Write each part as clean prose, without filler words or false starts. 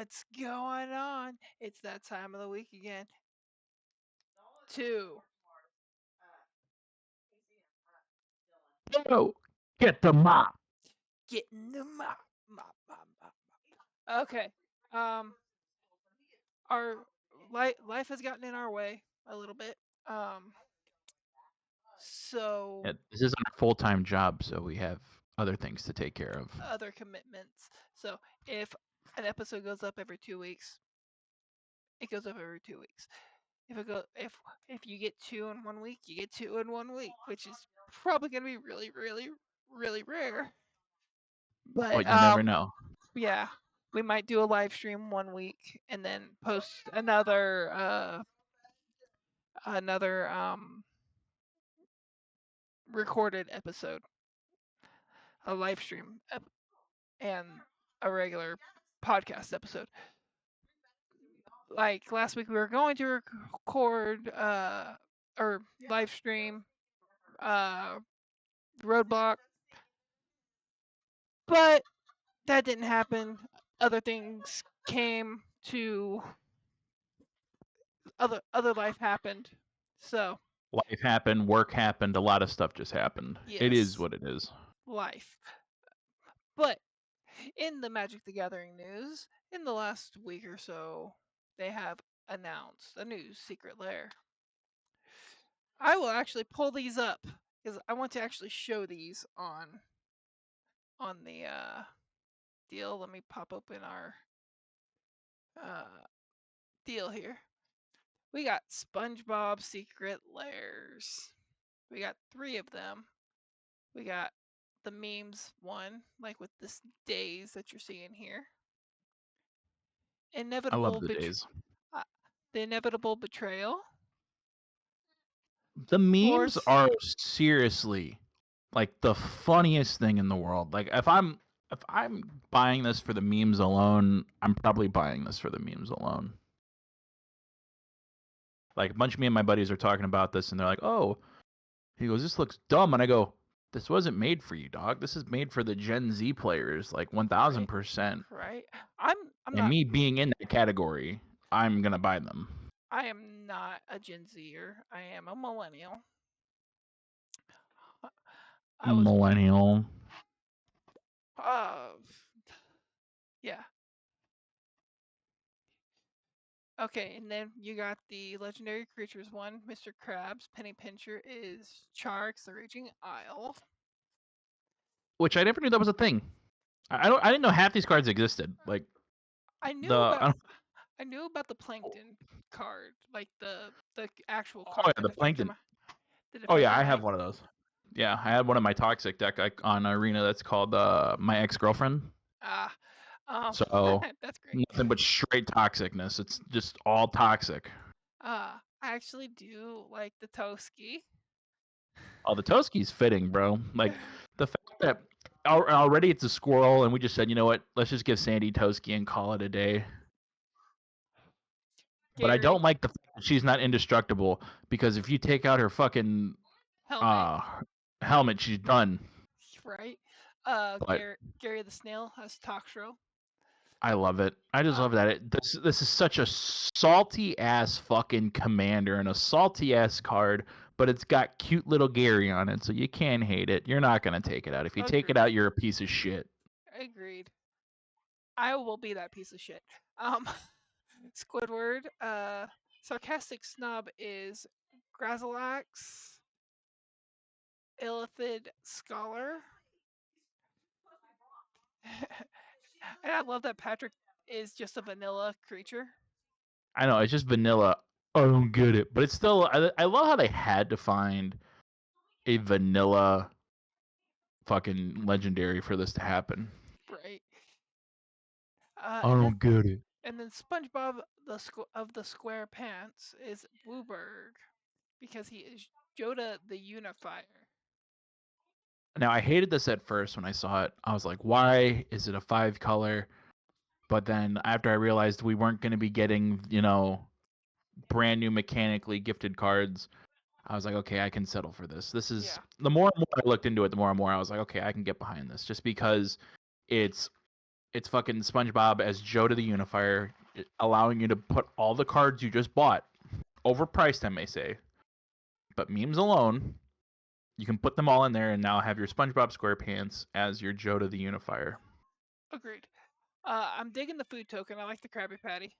What's going on? It's that time of the week again. Two. Oh, get the mop. Getting the mop. Okay. Um, our life has gotten in our way a little bit. Um, so Yeah, this isn't our full-time job, so we have other things to take care of. other commitments. So if an episode goes up every 2 weeks, it goes up every 2 weeks. If you get two in 1 week, you get two in 1 week, which is probably gonna be really rare. But But you never know. yeah, we might do a live stream 1 week and then post another recorded episode, a live stream and a regular podcast episode. Like last week, we were going to record or live stream uh, Roadblock, but that didn't happen. Other things came to other life happened. So Life happened, work happened, a lot of stuff just happened. It is yes, what it is. life. But in the Magic the Gathering news, in the last week or so, they have announced a new secret lair. I will actually pull these up because I want to actually show these on the deal. Let me pop open our uh, deal here. We got SpongeBob Secret Lairs. We got 3 of them. We got the memes one, like with this days that you're seeing here. I love Inevitable the days. uh, the inevitable betrayal. The memes Force. are seriously like the funniest thing in the world. Like if I'm buying this for the memes alone, I'm probably buying this for the memes alone. Like a bunch of me and my buddies are talking about this and they're like, "Oh," he goes, "This looks dumb." And I go, "This wasn't made for you, dog. This is made for the Gen Z players, like Right. 1000%." Right. I'm And not. me being in that category, I'm gonna buy them. I am not a Gen Zer. I am a millennial. I was. Millennial. Uh, yeah. Okay, and then you got the legendary creatures one, Mr. Krabs. Penny Pincher is Charx, the Raging Isle. Which I never knew that was a thing. I didn't know half these cards existed. Like I knew the about I knew about the Plankton card, like the actual oh card yeah, the plankton. that Oh yeah, affected I my have one of those. Yeah, I had one of my toxic deck on Arena that's called my ex girlfriend. ah um So that's great. nothing but straight toxicness. It's just all toxic. I actually do like the Toski. Oh, the Toski's fitting, bro. Like the fact that already it's a squirrel, and we just said, you know what? Let's just give Sandy Toski and call it a day. But I Gary don't like the fact that she's not indestructible because if you take out her fucking Helmet, uh helmet, she's done. right? But Gary the Snail has Toxtro. I love it. I just Uh, love that. This is such a salty ass fucking commander and a salty ass card, but it's got cute little Gary on it, so you can't hate it. You're not gonna take it out. If you take it agreed. out, you're a piece of shit. Agreed. I will be that piece of shit. Um, Squidward. Sarcastic Snob is Grazalax, Illithid Scholar. And I love that Patrick is just a vanilla creature. I know it's just vanilla. I don't get it, but it's still. I love how they had to find a vanilla fucking legendary for this to happen. Right. I And then don't get it. SpongeBob of the Square Pants is Wooberg because he is Yoda the Unifier. Now I hated this at first when I saw it. I was like, why is it a 5 color? But then after I realized we weren't going to be getting, brand new mechanically gifted cards, I was like, okay, I can settle for this. This is Yeah. the more and more I looked into it, the more and more I was like, okay, I can get behind this, just because it's It's fucking SpongeBob as Joe to the Unifier, allowing you to put all the cards you just bought, overpriced, I may say, but memes alone, you can put them all in there and now have your SpongeBob SquarePants as your Joe to the Unifier. Agreed. I'm digging the food token. I like the Krabby Patty.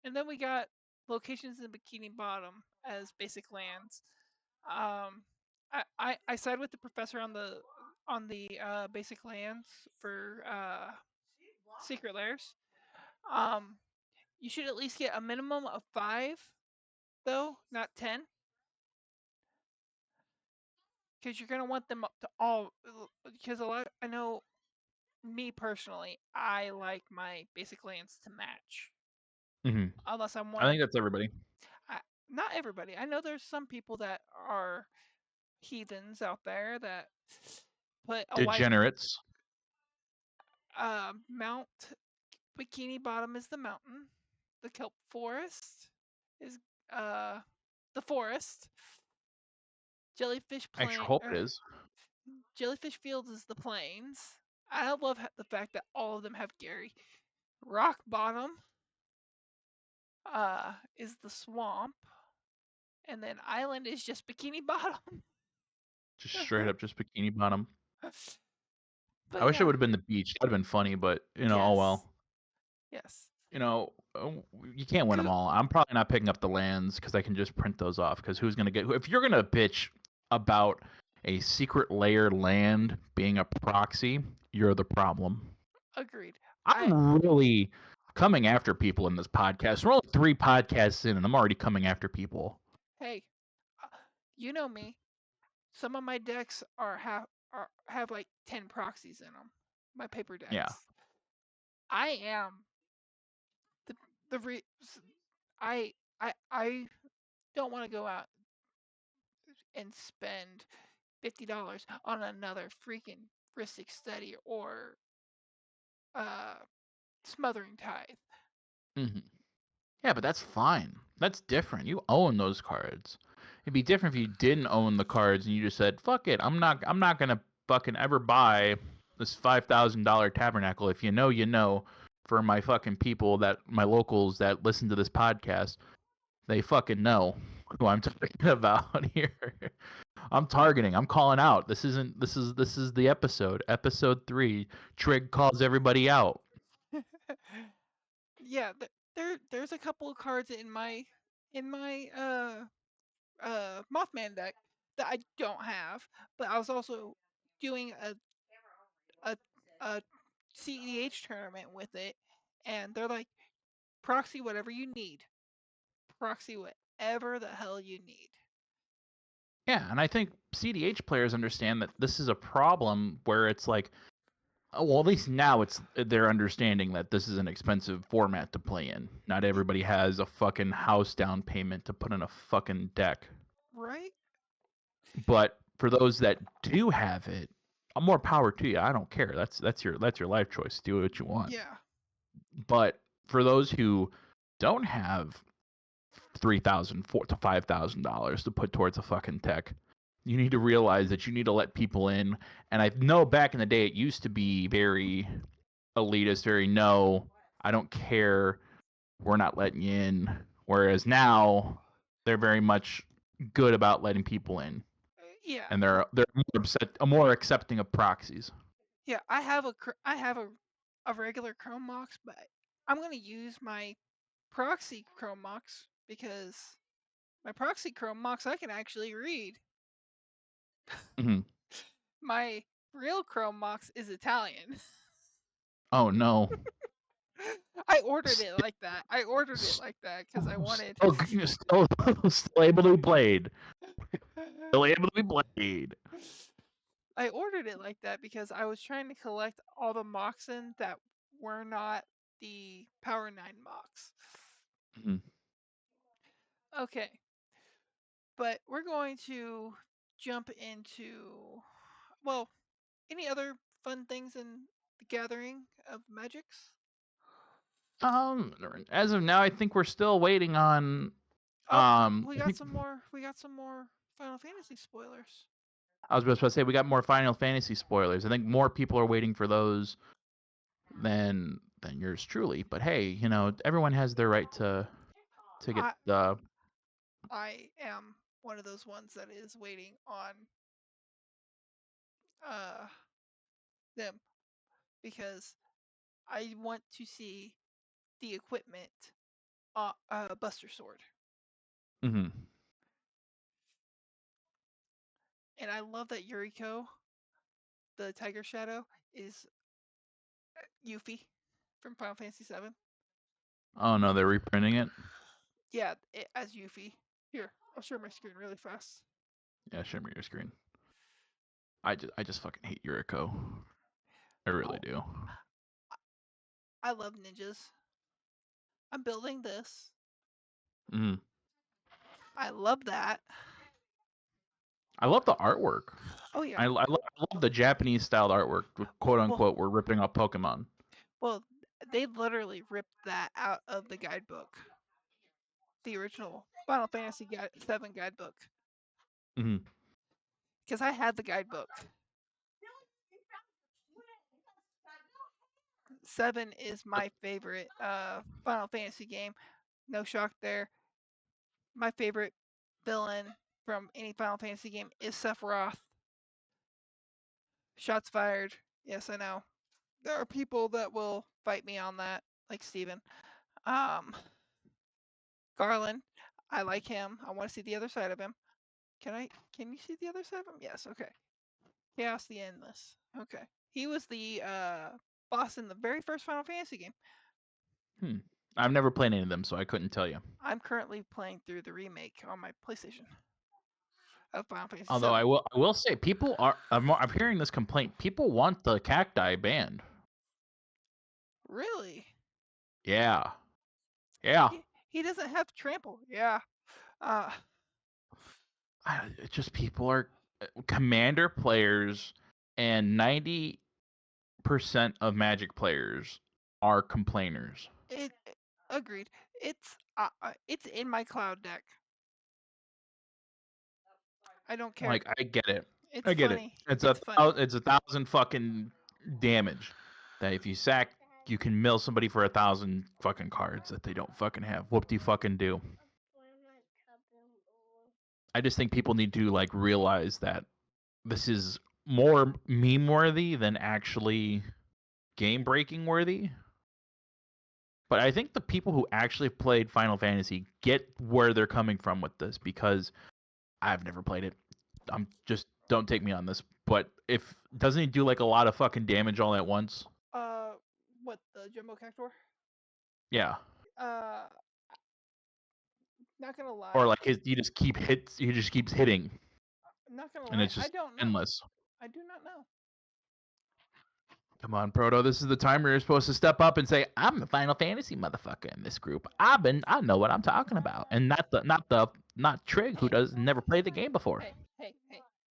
And then we got locations in Bikini Bottom as basic lands. I side with the professor on the basic lands for secret lairs. Um, you should at least get a minimum of 5, though, not 10, because you're gonna want them up to all. Because a lot, I know me personally, I like my basic lands to match, Mm-hmm. unless I'm I one of think that's everybody. I, not everybody. I know there's some people that are heathens out there that put a white Degenerates. Mount Bikini Bottom is the mountain. The kelp forest is uh the forest. Jellyfish I sure plain hope it is. Jellyfish fields is the plains. I love the fact that all of them have Gary. Rock bottom is the swamp, and then island is just Bikini Bottom. Just straight up, just Bikini Bottom. I But wish it yeah, would have been the beach. That'd have been funny, but oh yes, well. yes. You know, you can't win them all. I'm probably not picking up the lands because I can just print those off. Because who's gonna get? If you're gonna bitch about a secret layer land being a proxy, you're the problem. Agreed. I I'm really coming after people in this podcast. We're only 3 podcasts in, and I'm already coming after people. Hey, uh, you know me. Some of my decks have like 10 proxies in them. My paper Yeah. decks. I am the the re, I don't want to go out and spend $50 on another freaking Ristic Study or uh Smothering Tithe. hmm Yeah, but that's fine. That's different. You own those cards. It'd be different if you didn't own the cards and you just said, "Fuck it, I'm not gonna fucking ever buy this $5,000 tabernacle." If you know, you know. For my fucking people my locals that listen to this podcast, they fucking know who I'm talking about here. I'm targeting. I'm calling out. This is the episode 3. Trig calls everybody out. Yeah, there's a couple of cards in my Mothman deck that I don't have, but I was also doing a a CEDH tournament with it, and they're like, proxy whatever you need, proxy whatever the hell you need. Yeah, and I think CDH players understand that this is a problem where it's like, oh, well, at least now they're understanding that this is an expensive format to play in. Not everybody has a fucking house down payment to put in a fucking deck. Right? But for those that do have it, more power to you. I don't care. That's your life choice. Do what you want. Yeah. But for those who don't have $3,000 to $5,000 to put towards a fucking tech, you need to realize that you need to let people in. And I know back in the day it used to be very elitist, very no, I don't care, we're not letting you in. Whereas now they're very much good about letting people in, Yeah. and they're more accepting of proxies. Yeah, I have a regular Chrome Mox, but I'm going to use my proxy Chrome Mox because my proxy Chrome Mox I can actually read. Mm-hmm. My real Chrome Mox is Italian. Oh no. I ordered it like that. I ordered it like that because I wanted. Still able to be played. Still able to be played. I ordered it like that because I was trying to collect all the Moxen that were not the Power 9 Mox. Mm-hmm. Okay, but we're going to jump into, well, any other fun things in the gathering of magics? As of now, I think we're still waiting on. Oh, I think we got some more Final Fantasy spoilers. I was just about to say we got more Final Fantasy spoilers. I think more people are waiting for those than yours truly. But hey, you know, everyone has their right to get I the. I am one of those ones that is waiting on uh them because I want to see the equipment Buster Sword. Mhm. And I love that Yuriko, the Tiger Shadow, is Yuffie from Final Fantasy VII. Oh no, they're reprinting it. Yeah, as Yuffie. Here, I'll share my screen really fast. Yeah, share me your screen. I just fucking hate Yuriko. I really Oh, do. I love ninjas. I'm building this. Mhm. I love that. I love the artwork. Oh yeah. I love the Japanese styled artwork, quote Well, unquote. We're ripping off Pokemon. well, they literally ripped that out of the guidebook, the original Final Fantasy VII guidebook, Hmm. because I had the guidebook. Seven is my favorite Final Fantasy game. No shock there. My favorite villain from any Final Fantasy game is Sephiroth. Shots fired. Yes, I know. There are people that will fight me on that, like Steven. Um, Garland, I like him. I want to see the other side of him. Can you see the other side of him? Yes, okay. Chaos the Endless. Okay. He was the boss in the very first Final Fantasy game. Hmm. I've never played any of them, so I couldn't tell you. I'm currently playing through the remake on my PlayStation of Final Fantasy Although VII. I will say people are I'm hearing this complaint. People want the cacti banned. Really? Yeah. Yeah. He doesn't have trample. Yeah. Uh It's just people are commander players and 90% of Magic players are complainers. it agreed. It's in my cloud deck. I don't care. Like I get it. It's I get it. funny. It's funny. It's 1,000 fucking damage that if you sack you can mill somebody for 1,000 fucking cards that they don't fucking have. Whoop de fucking do. I just think people need to like realize that this is more meme worthy than actually game breaking worthy. But I think the people who actually played Final Fantasy get where they're coming from with this because I've never played it. I'm just don't take me on this. But if doesn't he do like a lot of fucking damage all at once? Uh what, the Jumbo Cactor? Yeah. Uh not gonna Or lie. like he just keeps hitting I'm not gonna and lie. it's I just don't know. endless. I do not know. Come on, Proto. This is the time where you're supposed to step up and say, "I'm the Final Fantasy motherfucker in this group. I know what I'm talking about," and not Trig who Hey, does never played the game before. hey.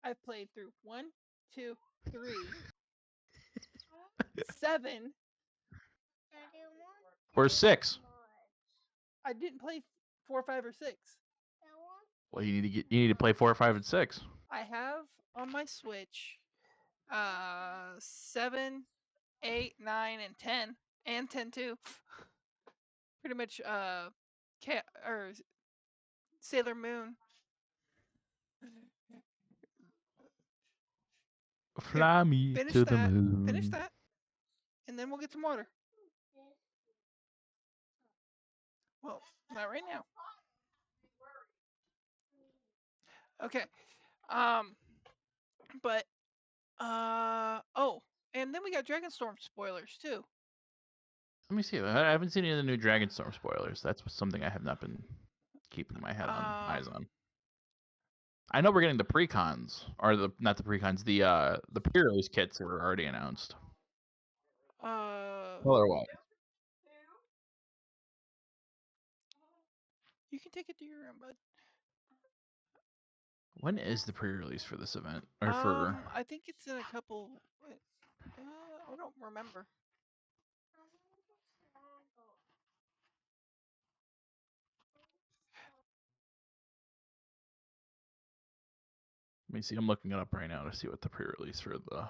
I've played through one, two, three, seven. Or 6. I didn't play 4, 5, or 6. Well, you need to play 4, 5, and 6. I have on my Switch 7, 8, 9, and 10. And 10 too. Pretty much or Sailor Moon. Here, Fly me finish to the that. Finish moon. that. And then we'll get some water. Well, not right now. Okay. Um, but oh, and then we got Dragonstorm spoilers too. Let me see. I haven't seen any of the new Dragonstorm spoilers. That's something I have not been keeping my eyes Um, on. I know we're getting the precons, or the not the precons. The pre-release kits are already announced. uh, Color wise, you can take it to your room, bud. when is the pre-release for this event or for? I think it's in a couple. I don't remember. Let me see. I'm looking it up right now to see what the pre-release for the.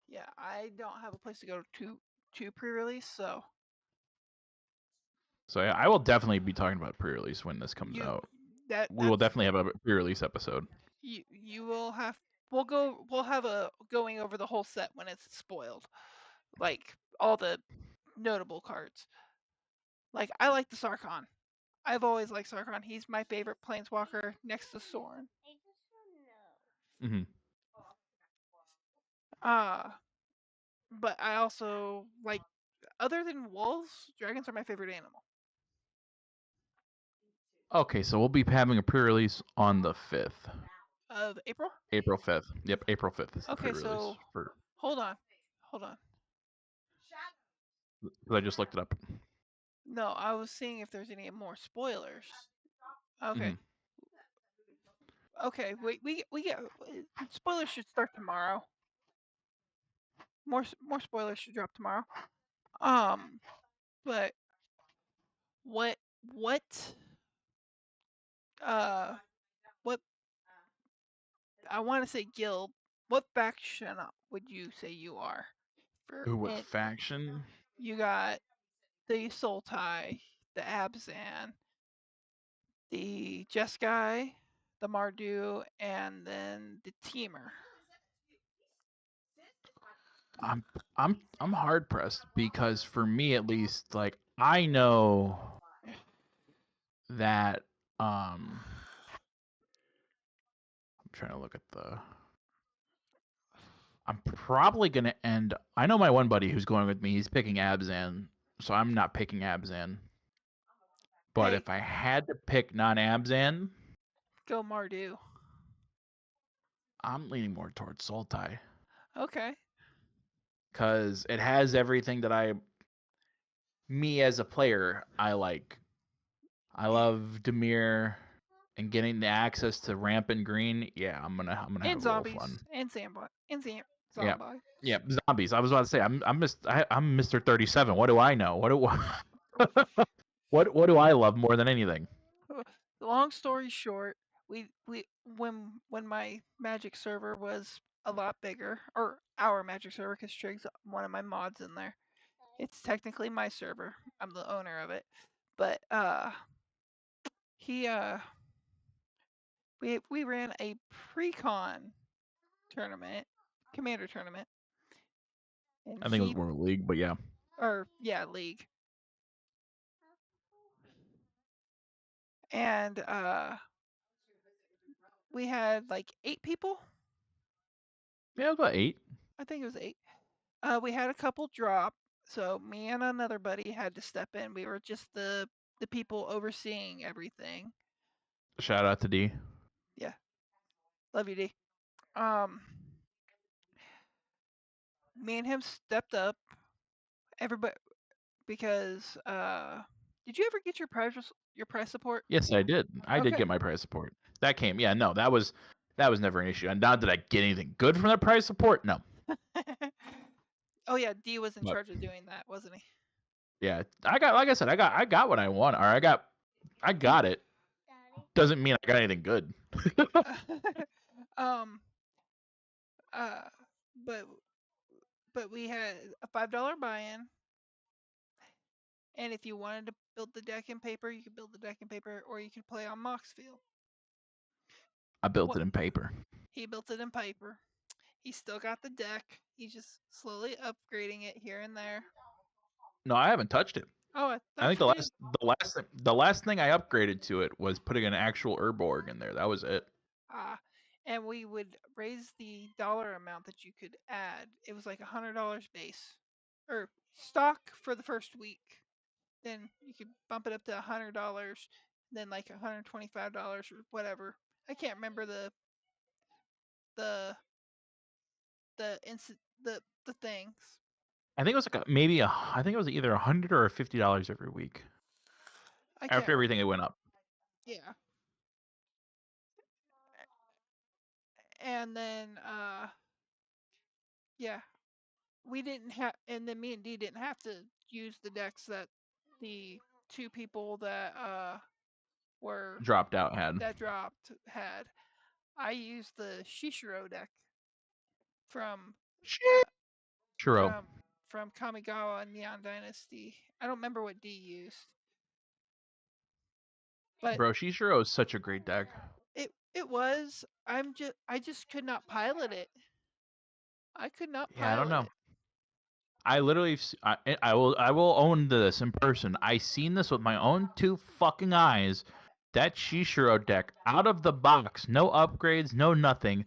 Yeah, I don't have a place to go to to pre-release, so So yeah, I will definitely be talking about pre-release when this comes you out. We will that's definitely have a pre-release episode. you will have we'll have a going over the whole set when it's spoiled, like all the notable cards. Like I like the Sarkhan. I've always liked Sarkhan. He's my favorite planeswalker next to Soren. Hmm. Uh but I also like, other than wolves, dragons are my favorite animal. Okay, so we'll be having a pre-release on the 5th. Of April? April 5th. Yep, April 5th is the Okay, pre-release so for. hold on. Hold on. I just looked it up. No, I was seeing if there's any more spoilers. Okay. Hmm. Okay, wait, we get spoilers should start tomorrow. More spoilers should drop tomorrow. Um, but what what uh what I want to say guild, what faction would you say you are? For Ooh, what it, faction? you got the Sultai, the Abzan, the Jeskai, the Mardu, and then the Teamer. I'm hard pressed because for me at least, like I know that I'm trying to look at the. I'm probably gonna end. I know my one buddy who's going with me. He's picking Abzan, so I'm not picking Abzan. But Hey, if I had to pick non-Abzan, go Mardu. I'm leaning more towards Sultai Okay. because it has everything that me as a player, I like. I love Demir and getting the access to ramp and green. Yeah, I'm gonna And have a little zombies fun. and Zambot and Yeah. Zombie. Yeah, zombies. I was about to say I'm Mr. 37. What do I know? What do I love more than anything? Long story short, we when my Magic server was a lot bigger, or our Magic server, because Trig's one of my mods in there. It's technically my server. I'm the owner of it, but he we ran a pre-con tournament, commander tournament, and I think it was he World League, but yeah. or yeah league, and we had like 8 people. Yeah, it was about 8. I think it was 8. We had a couple drop, so me and another buddy had to step in. We were just the people overseeing everything. Shout out to D. Yeah, love you, D. Um, Me and him stepped up. Everybody, because did you ever get your prize support? Yes, I did. I did Okay. get my prize support. That came. Yeah, no, that was never an issue. And now did I get anything good from that prize support? No. Oh yeah, D was in But charge of doing that, wasn't he? yeah, I got like I said, I got what I want, or I got it. Doesn't mean I got anything good. um. Uh. But we had a $5 buy-in, and if you wanted to build the deck in paper, you could build the deck in paper, or you could play on Moxfield. I built What it in paper. he built it in paper. He still got the deck. He's just slowly upgrading it here and there. No, I haven't touched it. Oh, I I thought think you did. the last thing I upgraded to it was putting an actual Urborg in there. That was it. Ah, and we would raise the dollar amount that you could add. It was like $100 base, or stock for the first week. Then you could bump it up to $100, then like $125 or whatever. I can't remember the the things. I think it was like maybe I think it was either $100 or $50 every week I can't. after everything it went up. Yeah, and then yeah, we didn't have, and then me and D didn't have to use the decks that the 2 people that were Dropped out had that dropped had. I used the Shishiro deck from uh, churro. from from Kamigawa and Neon Dynasty. I don't remember what D used, but Bro, Shishiro is such a great deck. it was. I just could not pilot it. I could not Yeah, I don't pilot know. it. I literally, I will own this in person. I seen this with my own two fucking eyes. That Shishiro deck, out of the box, no upgrades, no nothing,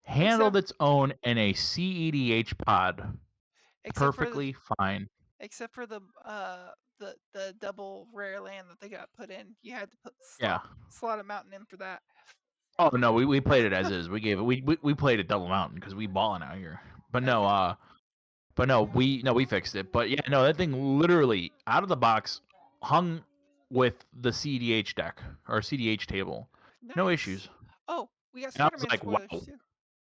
handled Except its own in a CEDH pod. except for the Perfectly fine. except for the double rare land that they got put in. You had to put Yeah. slot a mountain in for that. Oh no, we played it as is. We gave it. We played it double mountain because we balling out here. But no, Okay. we fixed it. But yeah, no, that thing literally out of the box hung with the CDH deck or CDH table. No Nice. issues. Oh, we got And I was Spider-Man like, spoilers wow. too.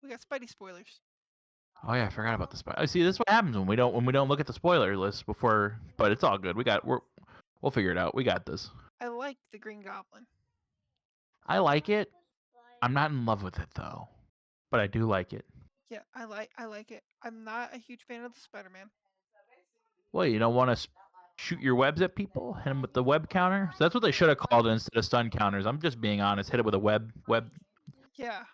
We got Spidey spoilers. Oh yeah, I forgot about the spoiler. See, this is what happens when we don't look at the spoiler list before. But it's all good. We'll figure it out. We got this. I like the Green Goblin. I like it. I'm not in love with it though, but I do like it. Yeah, I like it. I'm not a huge fan of the Spider-Man. Well, you don't want to shoot your webs at people, hit them with the web counter. So that's what they should have called it instead of stun counters. I'm just being honest. Hit it with a web, Yeah.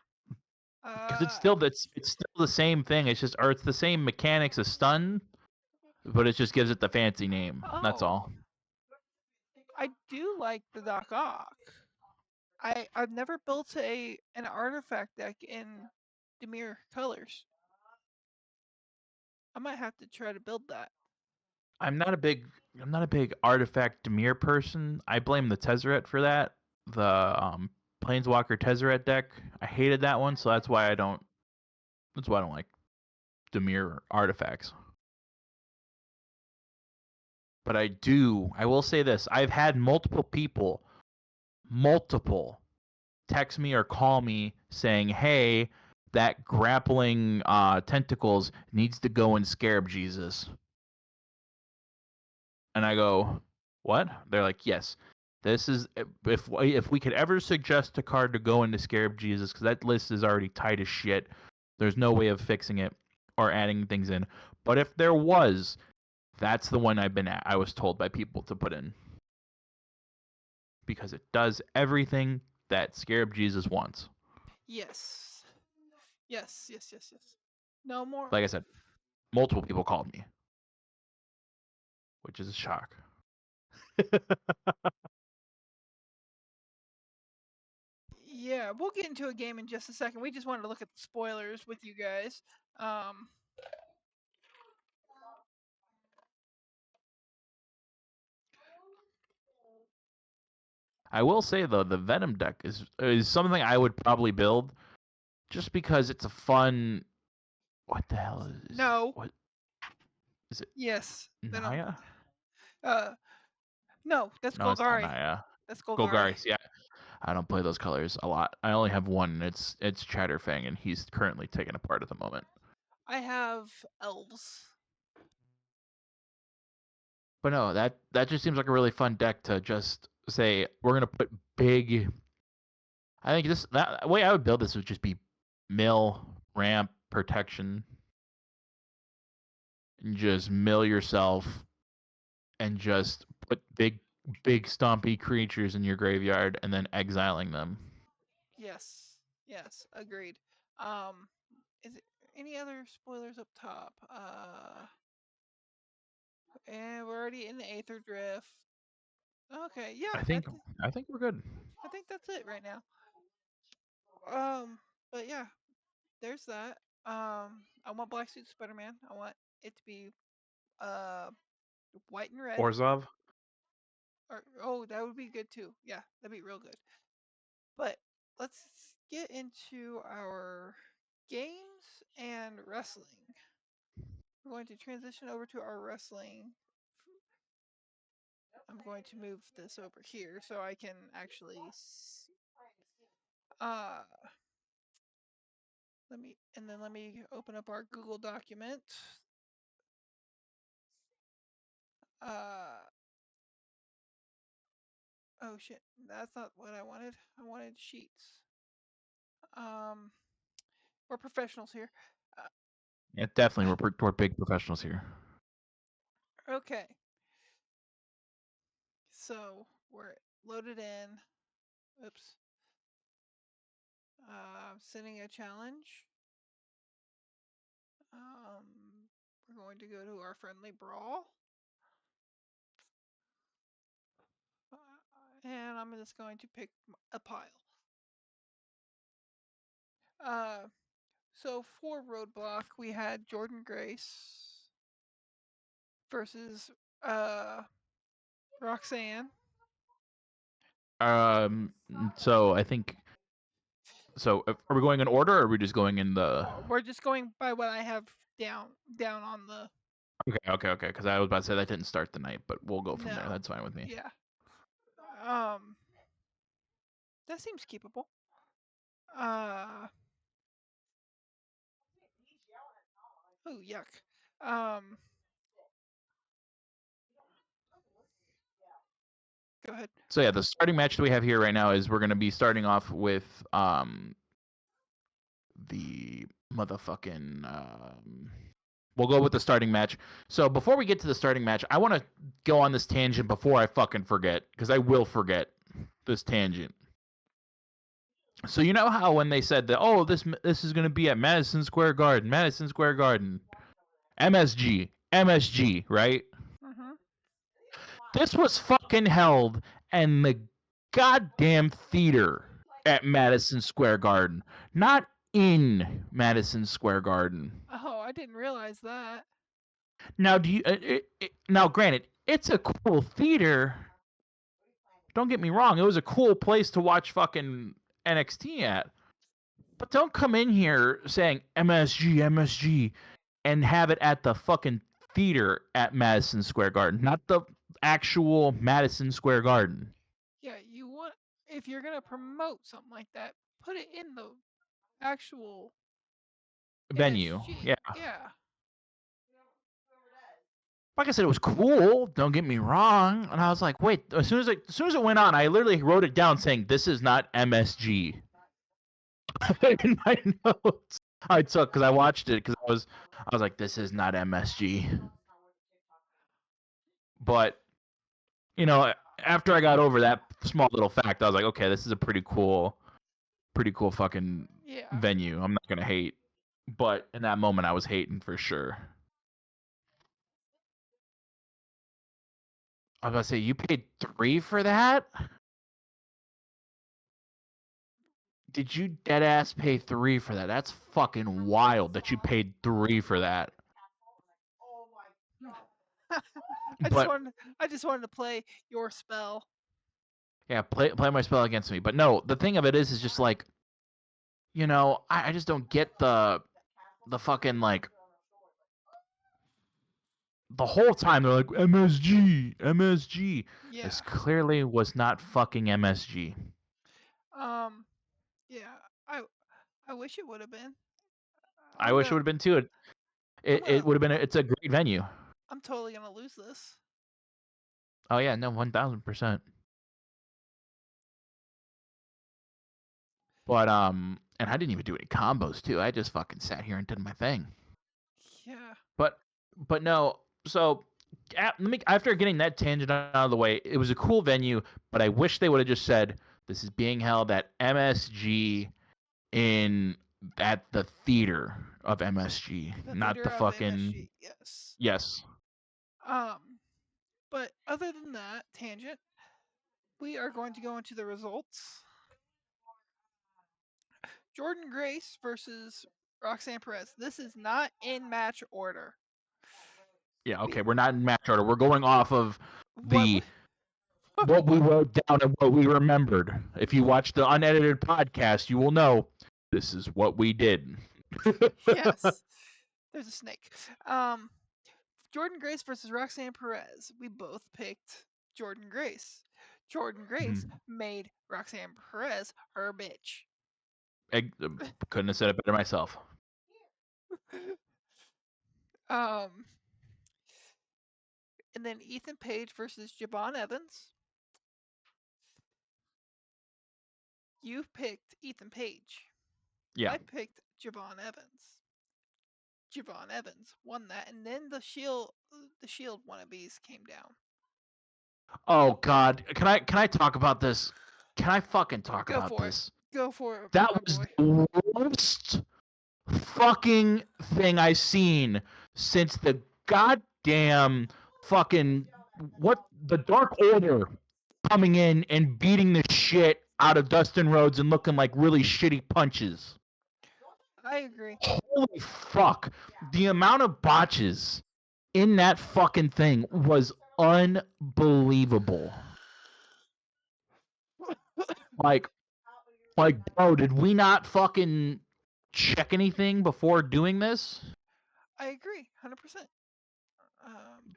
because it's Uh still it's still the same thing. It's the same mechanics as stun, but it just gives it the fancy name. That's oh, all. I do like the Doc Ock. I've never built an artifact deck in Demir colors. I might have to try to build that. I'm not a big artifact Demir person. I blame the Tezzeret for that. The Planeswalker Tezzeret deck. I hated that one, so that's why I don't. That's why I don't like Demir artifacts. But I will say this. I've had multiple text me or call me saying, "Hey, that grappling tentacles needs to go in Scarab Jesus." And I go, "What?" They're like, "Yes. This is if we could ever suggest a card to go into Scarab Jesus because that list is already tight as shit. There's no way of fixing it or adding things in. But if there was, that's the one I was told by people to put in because it does everything that Scarab Jesus wants." Yes. Yes. No more. Like I said, multiple people called me, which is a shock. Yeah, we'll get into a game in just a second. We just wanted to look at the spoilers with you guys. Um, I will say though, the Venom deck is something I would probably build just because it's a fun. What the hell is no. what is it? Yes. Venom. Naya? Uh, no, that's No, it's not Golgari. Naya. That's Golgari. Golgaris. Yeah, I don't play those colors a lot. I only have one. And it's Chatterfang, and he's currently taken apart at the moment. I have elves. But no, that just seems like a really fun deck to just say we're gonna put big. I think that way I would build this would just be mill, ramp, protection, and just mill yourself and just put big stompy creatures in your graveyard and then exiling them. Yes, agreed. Um, is it any other spoilers up top? And we're already in the Aether Drift. Okay, yeah, I think I think we're good. I think that's it right now. But yeah, there's that. I want Black Suit Spider-Man. I want it to be uh white and red. Orzov. Or oh, that would be good too. Yeah, that'd be real good. But let's get into our games and wrestling. We're going to transition over to our wrestling. I'm going to move this over here so I can actually uh let me open up our Google document. Uh oh shit, that's not what I wanted. I wanted sheets. Um we're professionals here. Uh, Yeah, definitely we're big professionals here. Okay. So we're loaded in. Oops. Sending a challenge. We're going to go to our friendly brawl. And I'm just going to pick a pile. So for Roadblock, we had Jordan Grace versus Roxanne. So I think. So are we going in order, or are we just going in the? We're just going by what I have down on the. Okay. Because I was about to say that didn't start the night, but we'll go from there. No. That's fine with me. Yeah. That seems keepable. Oh yuck. Go ahead. So yeah, the starting match that we have here right now is we're going to be starting off with the motherfucking we'll go with the starting match. So before we get to the starting match, I want to go on this tangent before I fucking forget, because I will forget this tangent. So you know how when they said that, oh, this is going to be at Madison Square Garden, MSG, right? Mm-hmm. This was fucking held in the goddamn theater at Madison Square Garden, not in Madison Square Garden. Oh, I didn't realize that. Now, do you? Now, granted, it's a cool theater. Don't get me wrong; it was a cool place to watch fucking NXT at. But don't come in here saying MSG, and have it at the fucking theater at Madison Square Garden, not the actual Madison Square Garden Yeah, you want if you're gonna promote something like that, put it in the actual venue. MSG. Yeah. Yeah. Like I said, it was cool. Don't get me wrong. And I was like, wait. As soon as it went on, I literally wrote it down saying, "This is not MSG." In my notes, I took because I watched it because I was like, "This is not MSG." But you know, after I got over that small little fact, I was like, "Okay, this is a pretty cool fucking Yeah. venue." I'm not gonna hate, but in that moment, I was hating for sure. I was about to say, you paid $3 for that? Did you dead ass pay $3 for that? That's fucking wild that you paid $3 for that. But I just wanted to play your spell. yeah, play my spell against me. But no, the thing of it is just like, I just don't get the fucking like the whole time they're like MSG. Yeah. This clearly was not fucking MSG. Um. Yeah. I I wish it would have been. I wish it would have been too. I'm It gonna. would have been. It's a great venue. I'm totally gonna lose this. Oh yeah, no, 1000%. But and I didn't even do any combos too. I just fucking sat here and did my thing. Yeah. But no. So after getting that tangent out of the way, it was a cool venue. But I wish they would have just said this is being held at MSG in at the theater of MSG, The not theater the of fucking MSG. Yes. yes. But other than that tangent, we are going to go into the results. Jordan Grace versus Roxanne Perez. This is not in match order. Yeah, We okay, we're not in match order. We're going off of what we, the what we wrote down and what we remembered. If you watch the unedited podcast, you will know this is what we did. yes. There's a snake. Jordan Grace versus Roxanne Perez. We both picked Jordan Grace. Jordan Grace made Roxanne Perez her bitch. I couldn't have said it better myself. um, and then Ethan Page versus Javon Evans. You picked Ethan Page. Yeah. I picked Javon Evans. Javon Evans won that, and then the Shield the Shield wannabes came down. Oh God, can I talk about this? Can I fucking talk Go about for it. this? Go for it, That my was boy. the worst fucking thing I've seen since the goddamn fucking what the Dark Order coming in and beating the shit out of Dustin Rhodes and looking like really shitty punches. I agree. Holy fuck. The amount of botches in that fucking thing was unbelievable. Like, bro, did we not fucking check anything before doing this? I agree, 100%.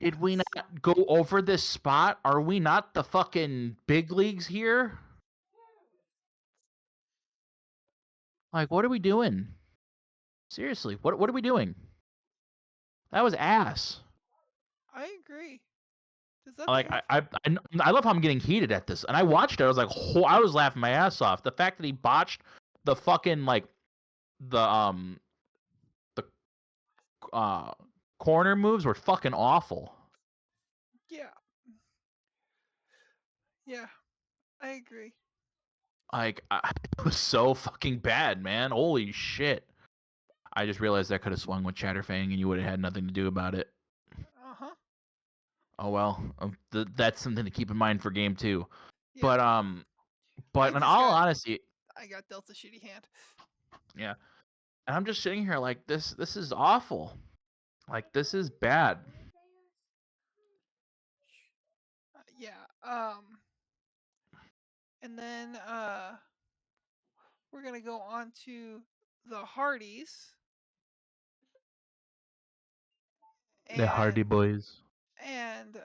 Did we not go over this spot? Are we not the fucking big leagues here? Like, what are we doing? Seriously, what are we doing? That was ass. I agree. Is that Like, the I love how I'm getting heated at this. And I watched it. I was like, I was laughing my ass off. The fact that he botched the fucking like the corner moves were fucking awful. Yeah. Yeah. I agree. Like, it was so fucking bad, man. Holy shit. I just realized I could have swung with Chatterfang and you would have had nothing to do about it. Uh-huh. Oh well, that's something to keep in mind for game 2. Yeah. But I in just all got honesty, I got dealt a shitty hand. yeah. And I'm just sitting here like this is awful. Like this is bad. Yeah. And then we're gonna go on to the Hardys The and Hardy Boys. and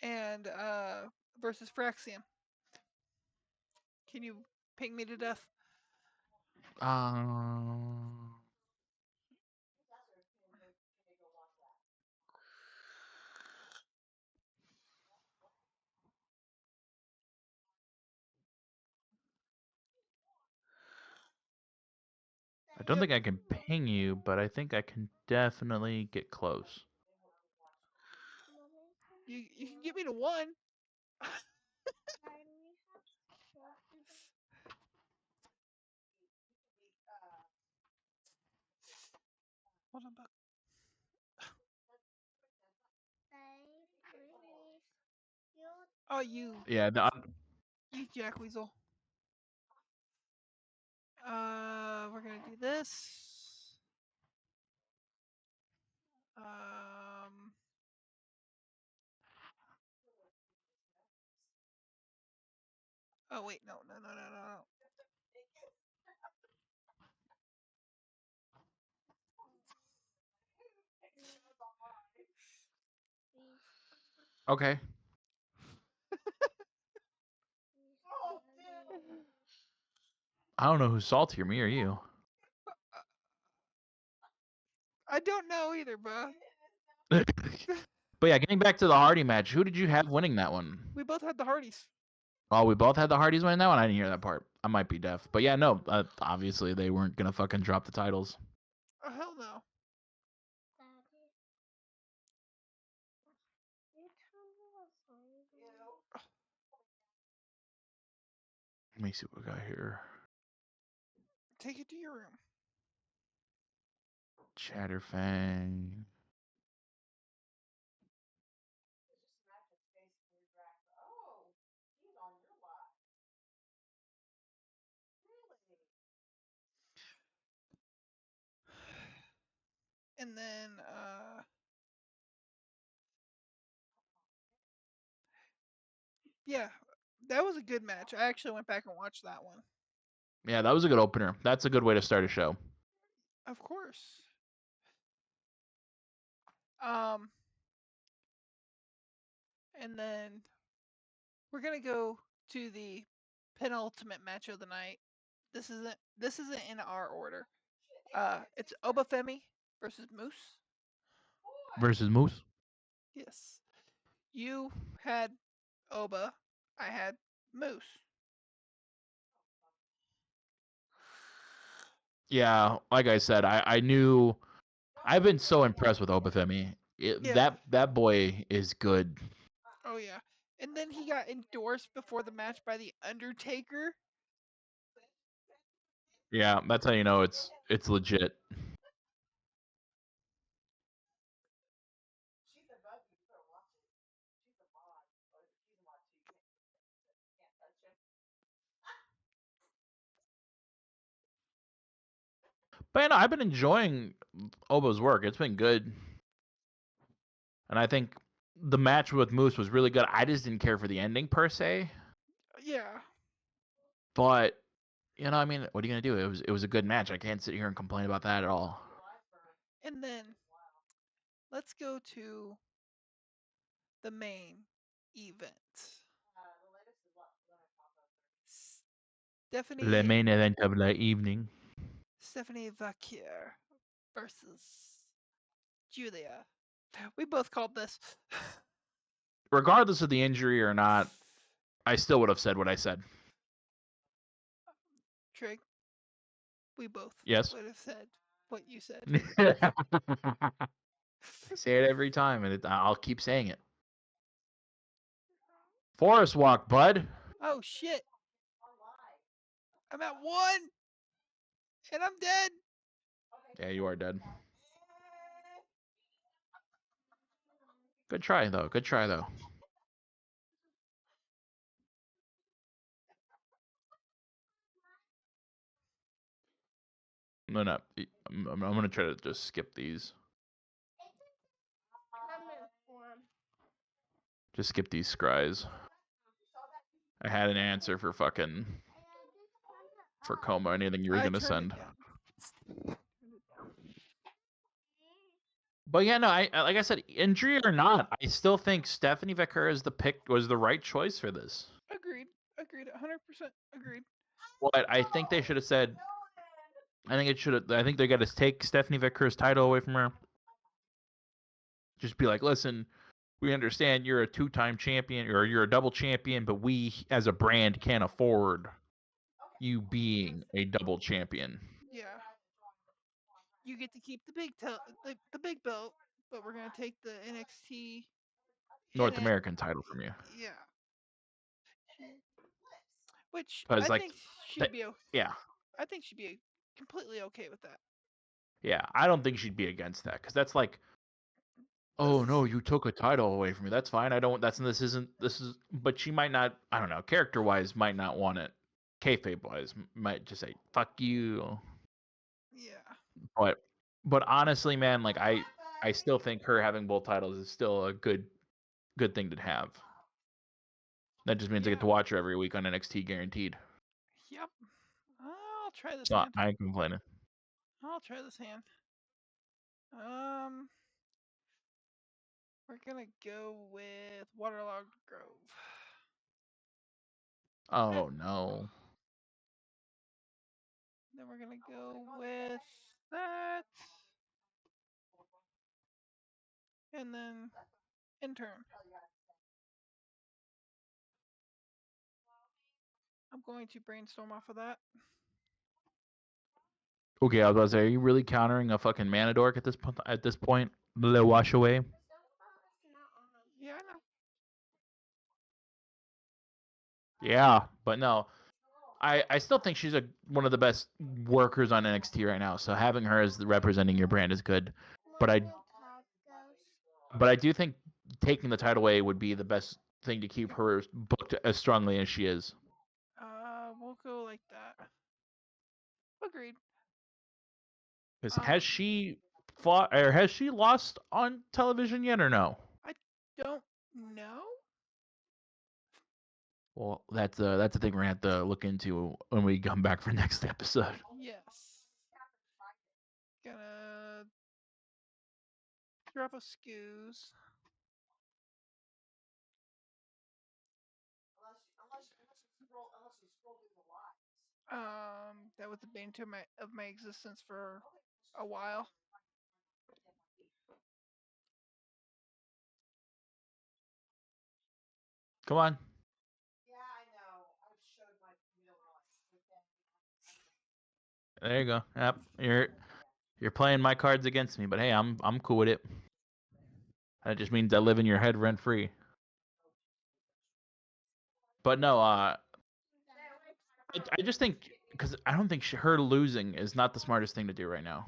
and versus Fraxium. Can you ping me to death? Um I don't Yep. think I can ping you, but I think I can definitely get close. You can get me to one. Hold on, oh, Yeah, you Jack Weasel. We're gonna do this. Um, oh wait, no. okay. I don't know who's saltier, me or you. I don't know either, bro. But yeah, getting back to the Hardy match, who did you have winning that one? We both had the Hardys. Oh, we both had the Hardys winning that one. I didn't hear that part. I might be deaf, but yeah, no. Obviously, they weren't gonna fucking drop the titles. Oh hell no. Let me see what we got here. Take it to your room. Chatterfang. And then yeah, that was a good match. I actually went back and watched that one. Yeah, that was a good opener. That's a good way to start a show. Of course. Um, and then we're gonna go to the penultimate match of the night. This isn't in our order. It's Obafemi versus Moose. Versus Moose. Yes. You had Oba. I had Moose. Yeah, like I said, I knew I've been so impressed with Obafemi. Yeah. That boy is good. Oh yeah. And then he got endorsed before the match by the Undertaker. Yeah, that's how you know it's legit. But you know, I've been enjoying Obo's work. It's been good, and I think the match with Moose was really good. I just didn't care for the ending per se, Yeah. but you know, I mean, what are you gonna do? It was a good match. I can't sit here and complain about that at all. And then let's go to the main event. The Stephanie main event of the evening. Stephanie Vaquer versus Julia. We both called this. Regardless of the injury or not, I still would have said what I said. Trig, we both Yes. would have said what you said. I say it every time, and I'll keep saying it. Forest walk, bud. Oh shit! I'm at one, and I'm dead. Yeah, you are dead. Good try though. Good try though. No, no. I'm gonna try to just skip these. Just skip these scries. I had an answer for fucking for coma. Anything you were I gonna turned it send. down. But yeah, no. Like I said, injury or not, I still think Stephanie Becker is the pick was the right choice for this. Agreed. Agreed. 100% agreed. But I think they should have said. I think it should have. I think they got to take Stephanie Becker's title away from her. Just be like, listen, we understand you're a two-time champion or you're a double champion, but we as a brand can't afford you being a double champion. Yeah. You get to keep the big belt, but we're gonna take the NXT and North American title from you. yeah, which Because I like, think that, she'd be. yeah, I think she'd be completely okay with that. yeah. I don't think she'd be against that because that's like, oh This, no, you took a title away from me. That's fine. I don't. That's this isn't. This is. But she might not. I don't know. Character wise, might not want it. Kayfabe wise, might just say fuck you. yeah, But but honestly, man, like I still think her having both titles is still a good thing to have. That just means I get yeah, to watch her every week on NXT guaranteed. yep. I'll try this So hand. I ain't complaining. I'll try this hand. Um, we're gonna go with Waterlogged Grove. Eh, Oh no. then we're gonna go with that, and then intern. I'm going to brainstorm off of that. Okay, I was about to say, are you really countering a fucking Manadork at this point? At this point, the wash away. Yeah, I know. Yeah, but no, I still think she's one of the best workers on NXT right now. So having her as representing your brand is good. But I do think taking the title away would be the best thing to keep her booked as strongly as she is. We'll go like that. Agreed. Because has Um, she fought or has she lost on television yet or no? I don't know. Well, that's a thing we're gonna have to look into when we come back for next episode. Yes. Gonna drop a scoos. That was the bane to my existence for a while. Come on. There you go. Yep. You're playing my cards against me, but hey, I'm cool with it. That just means I live in your head rent free. But no, I just think because I don't think her losing is not the smartest thing to do right now.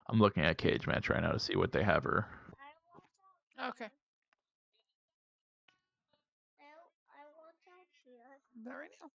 I'm looking at Cage Match right now to see what they have her. Okay. Not right now.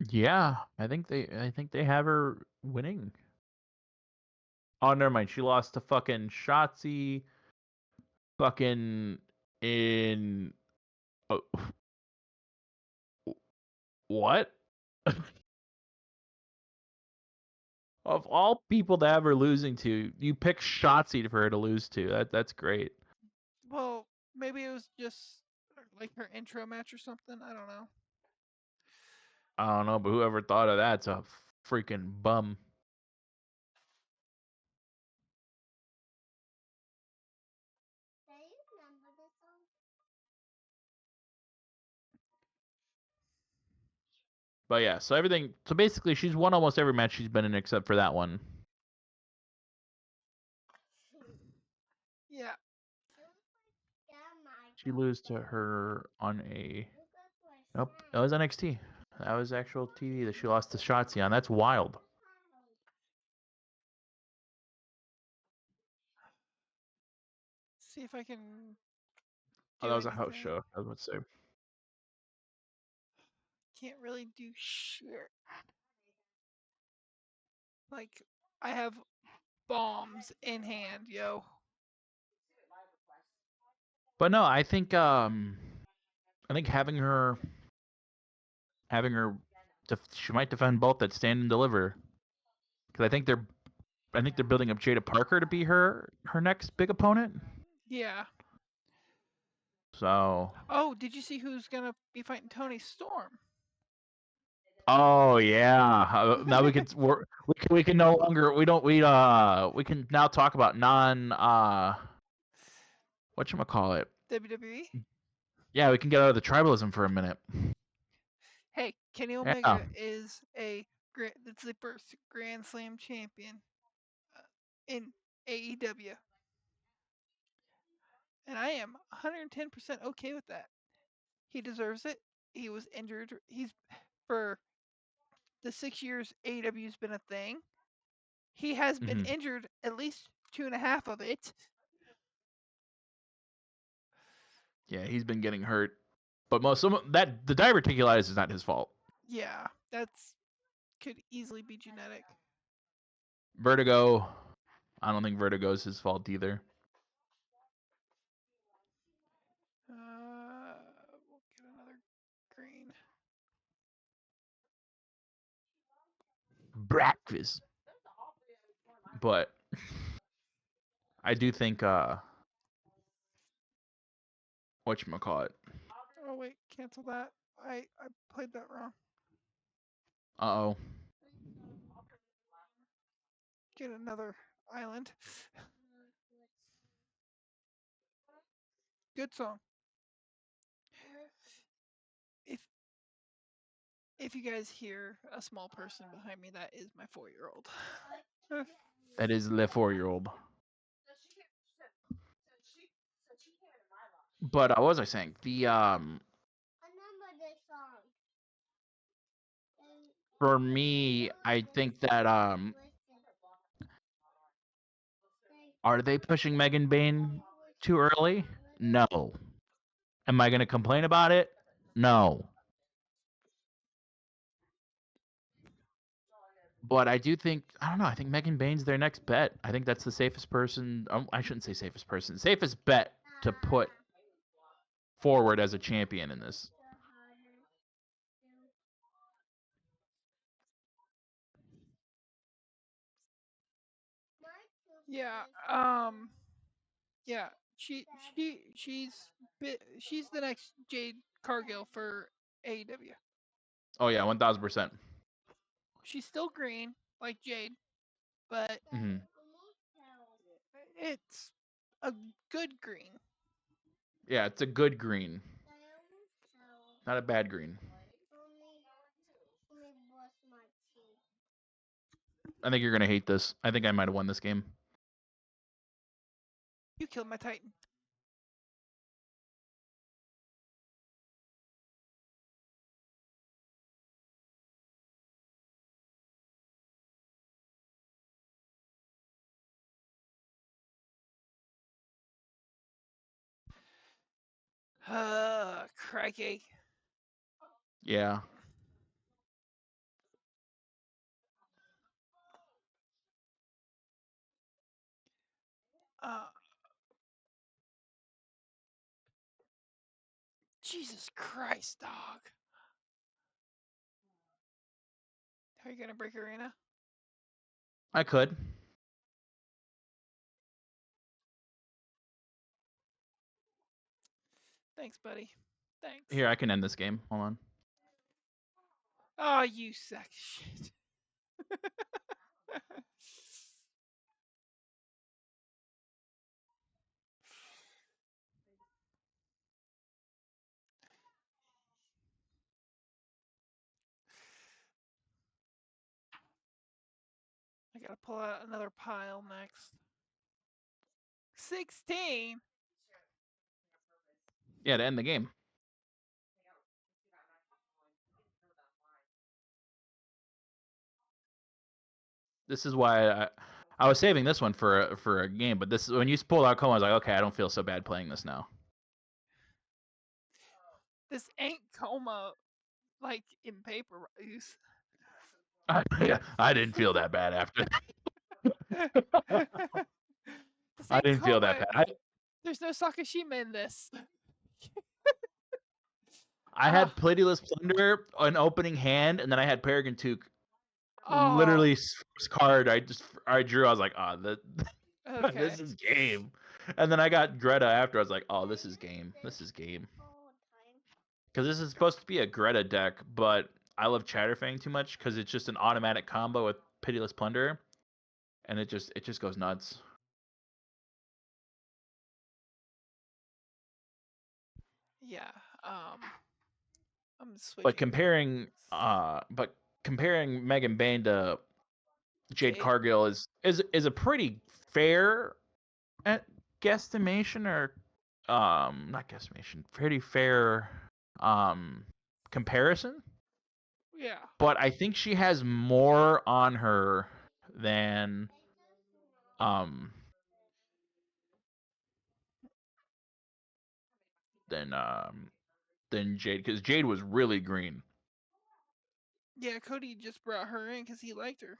Yeah, I think they have her winning. Oh, never mind. She lost to fucking Shotzi. Fucking in oh, what? Of all people to have her losing to, you pick Shotzi for her to lose to. That's great. Well, maybe it was just like her intro match or something. I don't know. I don't know, but whoever thought of that's a freaking bum. But yeah, so everything. So basically, she's won almost every match she's been in except for that one. Yeah. She lose to her on a. Nope, that was NXT. That was actual TV that she lost to Shotzi on. That's wild. See if I can Oh, do that was a house anything. show. I was about to say. Can't really do shit. Like, I have bombs in hand, yo. But no, I think having her, she might defend both that stand and deliver. Because I think they're building up Jada Parker to be her next big opponent. Yeah. So. Oh, did you see who's gonna be fighting Tony Storm? Oh yeah. Now we can no longer we can now talk about non whatchamacallit. WWE. Yeah, we can get out of the tribalism for a minute. Hey, Kenny Yeah. Omega is that's the first Grand Slam champion in AEW, and I am 110% okay with that. He deserves it. He was injured. He's for the 6 years AEW's been a thing. He has been Hmm. injured at least 2.5 of it. Yeah, he's been getting hurt. But the diverticulitis is not his fault. Yeah, that's could easily be genetic. Vertigo, I don't think vertigo is his fault either. We'll get another green. Breakfast. But I do think whatchamacallit. Oh wait, cancel that. I played that wrong. Uh-oh. Get another island. Good song. If if you guys hear a small person behind me, that is my 4-year-old. That is the 4-year-old. But what was I saying? The for me, I think that are they pushing Megan Bain too early? No. Am I going to complain about it? No. But I do think I don't know. I think Megan Bain's their next bet. I think that's the safest person. I shouldn't say safest person. Safest bet to put forward as a champion in this. Yeah. Yeah. She's the next Jade Cargill for AEW. Oh yeah, 1000%. She's still green like Jade, but Mm-hmm. it's a good green. Yeah, it's a good green, not a bad green. I think you're gonna hate this. I think I might have won this game. You killed my Titan. Crikey. Yeah. Uh, Jesus Christ, dog. Are you gonna break arena? I could. Thanks, buddy. Thanks. Here, I can end this game. Hold on. Oh, you sack of shit. I gotta pull out another pile next. 16? Yeah, to end the game. This is why I was saving this one for a game, but this when you pulled out Coma, I was like, okay, I don't feel so bad playing this now. This ain't coma like in paper use. I didn't feel that bad after. This I ain't didn't feel that coma. bad. There's no Sakashima in this. I Uh, had Pitiless Plunder an opening hand, and then I had Peregrine Took. oh, Literally first card I drew. I was like, oh, okay. this is game. And then I got Greta after. I was like, oh, this is game. This is game. Because this is supposed to be a Greta deck, but I love Chatterfang too much because it's just an automatic combo with Pitiless Plunder, and it just goes nuts. Yeah. I'm But switching. comparing Megan Bain to Jade Jade. Cargill is a pretty fair guesstimation or not guesstimation, pretty fair comparison. Yeah. But I think she has more on her than um than um than Jade because Jade was really green. Yeah, Cody just brought her in because he liked her.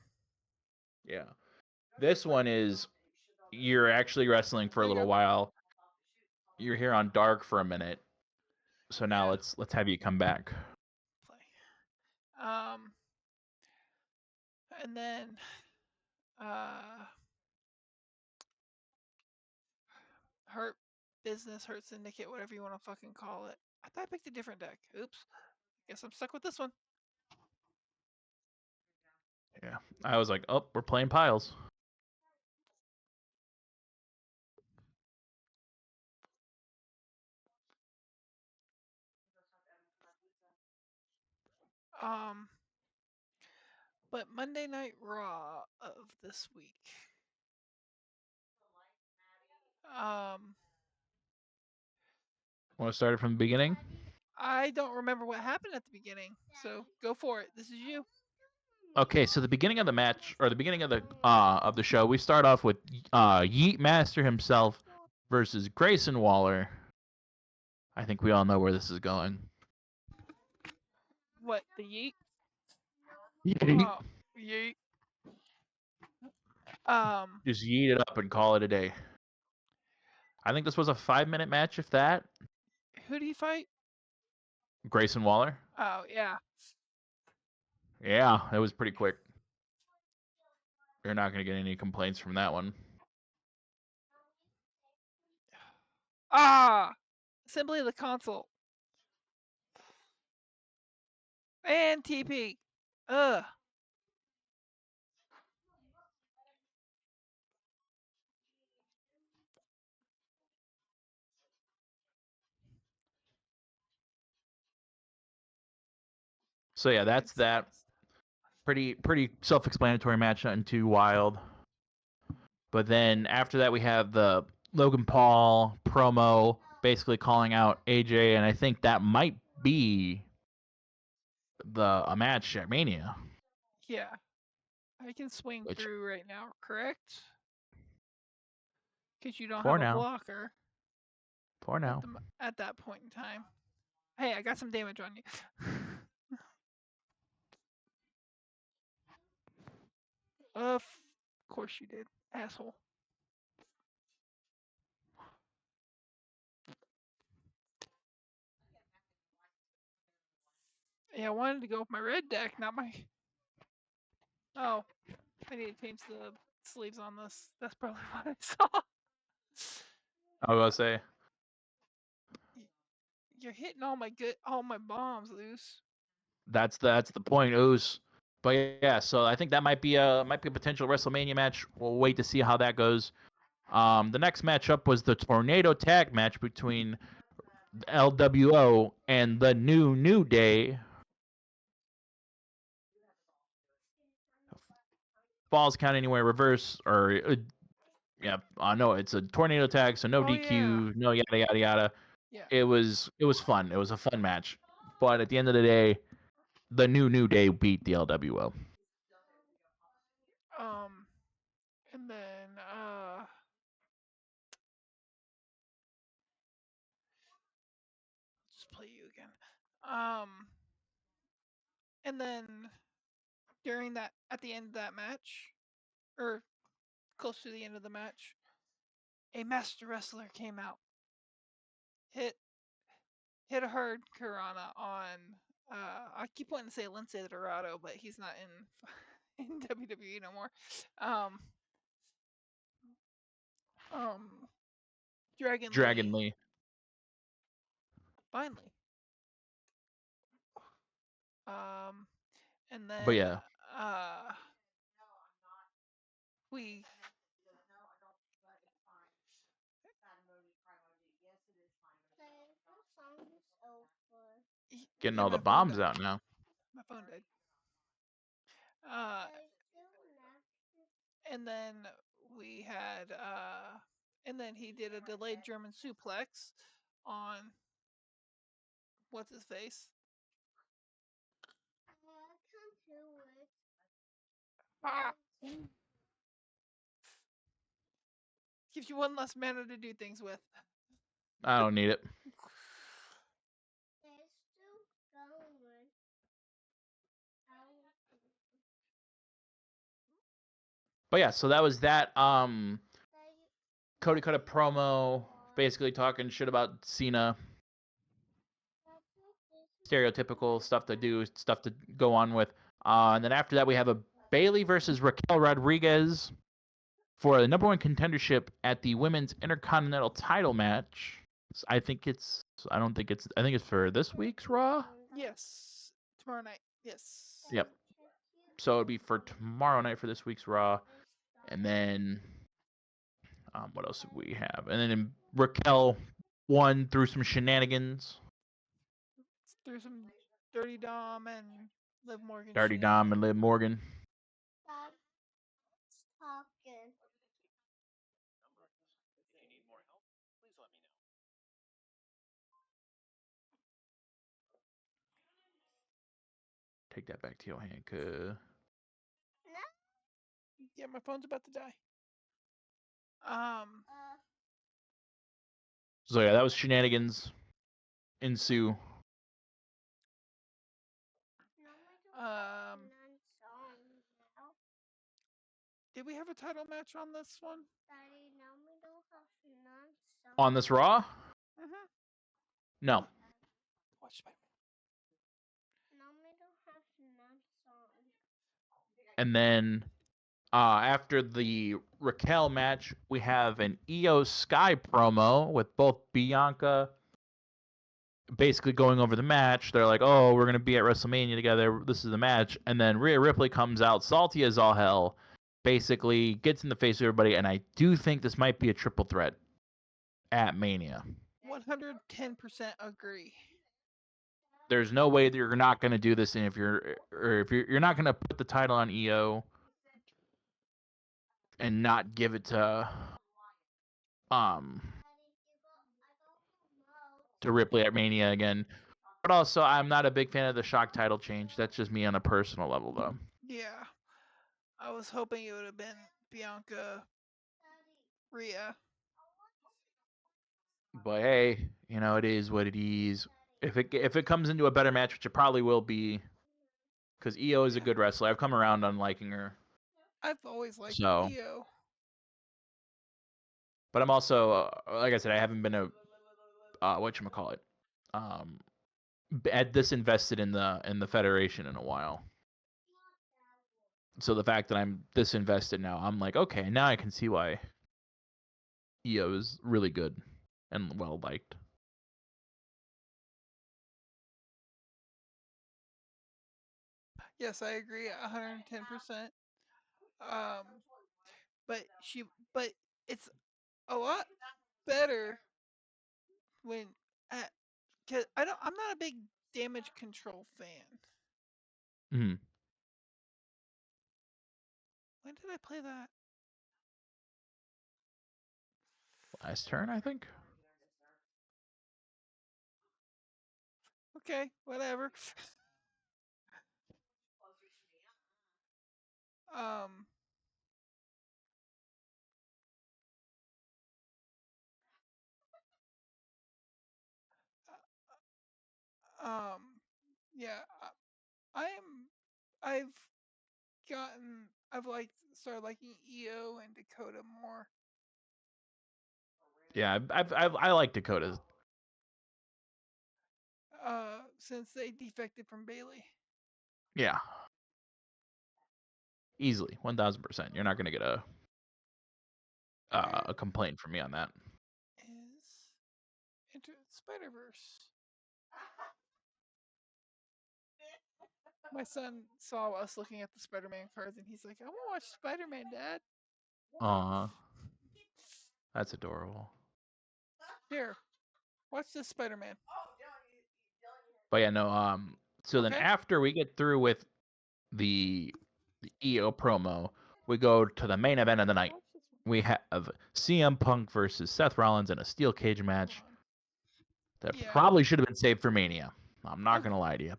Yeah. This one is you're actually wrestling for a There you little go. while. You're here on dark for a minute. So now Yeah. let's have you come back. Play. And then uh Hurt Business, Hurt Syndicate, whatever you want to fucking call it. I thought I picked a different deck. Oops. Guess I'm stuck with this one. Yeah. I was like, oh, we're playing piles. Um, but Monday Night Raw of this week. Um, Want to start it from the beginning? I don't remember what happened at the beginning, so go for it. This is you. Okay, so the beginning of the match or the beginning of the show, we start off with Yeet Master himself versus Grayson Waller. I think we all know where this is going. What, the Yeet? Yeet. Oh, Yeet. Um, Just yeet it up and call it a day. I think this was a 5-minute match, if that. Who do you fight? Grayson Waller. Oh yeah. Yeah, it was pretty quick. You're not going to get any complaints from that one. Ah, Assembly of the Console and TP. Ugh. So yeah, that's that. Pretty self-explanatory match, nothing too wild. But then after that, we have the Logan Paul promo, basically calling out AJ, and I think that might be a match at Mania. Yeah, I can swing Which through right now, correct? Because you don't for have a now, blocker for at now. at that point in time. Hey, I got some damage on you. Of course you did, asshole. Yeah, I wanted to go with my red deck, not my. Oh, I need to change the sleeves on this. That's probably what I saw. I was gonna say You're hitting all my bombs loose. that's the point, Oos. But yeah, so I think that might be a potential WrestleMania match. We'll wait to see how that goes. The next matchup was the Tornado Tag match between LWO and the New Day. Falls count anywhere, reverse, or yeah, I know it's a tornado tag, so no Oh yeah, DQ, no yada yada yada. yeah. It was fun. It was a fun match, but at the end of the day, the New Day beat the LWO. Um, and then just play you again. Um, and then during that, at the end of that match, or close to the end of the match, a master wrestler came out, hit hit a hard Karana on. I keep wanting to say Lince Dorado, but he's not in in WWE no more. Um, um, Dragon Dragon Lee. Lee, Finally. Um, and but then yeah, uh, we getting yeah, all the bombs out now. My phone died. Uh, and then we had and then he did a delayed German suplex on what's his face. Ah, gives you one less mana to do things with. I don't need it. But yeah, so that was that. Cody cut a promo, basically talking shit about Cena. Stereotypical stuff to do, stuff to go on with. And then after that, we have a Bailey versus Raquel Rodriguez for the number one contendership at the Women's Intercontinental Title match. I think it's. I don't think it's. I think it's for this week's Raw. Yes, tomorrow night. Yes. Yep. So it'd be for tomorrow night for this week's Raw, and then what else do we have? And then Raquel won through some shenanigans. Through some Dirty Dom and Liv Morgan Dirty Dom and shenanigans. Liv Morgan. Take that back to your hand, cuz. Yeah, my phone's about to die. Um, So yeah, that was shenanigans ensue. um, did we have a title match on this one? On this Raw? Mm-hmm. No. Watch Spider-Man. And then after the Raquel match, we have an Io Sky promo with both Bianca basically going over the match. They're like, "Oh, we're gonna be at WrestleMania together. This is the match." And then Rhea Ripley comes out, salty as all hell, basically gets in the face of everybody. And I do think this might be a triple threat at Mania. 110% agree. There's no way that you're not gonna do this, and if you're not gonna put the title on Io and not give it um to Ripley at Mania again. But also, I'm not a big fan of the shock title change. That's just me on a personal level, though. Yeah. I was hoping it would have been Bianca Rhea. But hey, it is what it is. If it comes into a better match, which it probably will be, because Io is a good wrestler. I've come around on liking her. I've always liked So, Io. but I'm also, like I said, I haven't been a whatchamacallit, um, at this invested in the Federation in a while. So the fact that I'm this invested now, I'm like, okay, now I can see why Io is really good and well liked. Yes, I agree 110%. Um, but but it's a lot better when, cause I'm not a big damage control fan. Mm-hmm. When did I play that? Last turn, I think. Okay, whatever. um, um, yeah, I've I've started liking EO and Dakota more. Yeah, I like Dakota's. Since they defected from Bailey. Yeah, easily 1000%. You're not gonna get Where a complaint from me on that. is Into Spider Verse? My son saw us looking at the Spider-Man cards, and he's like, "I want to watch Spider-Man, Dad." That's adorable. Here, watch this Spider-Man. But yeah, no. So then Okay. after we get through with the EO promo, we go to the main event of the night. Watch this one. We have CM Punk versus Seth Rollins in a steel cage match that Yeah. probably should have been saved for Mania. I'm not Okay. gonna lie to you,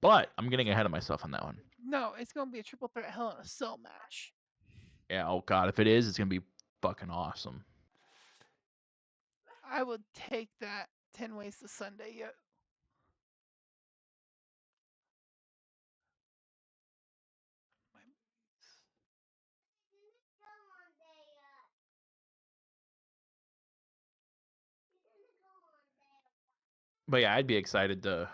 but I'm getting ahead of myself on that one. No, it's gonna be a triple threat Hell in a Cell match. Yeah. Oh God, if it is, it's gonna be fucking awesome. I would take that 10 ways to Sunday. Yeah. But yeah, I'd be excited to.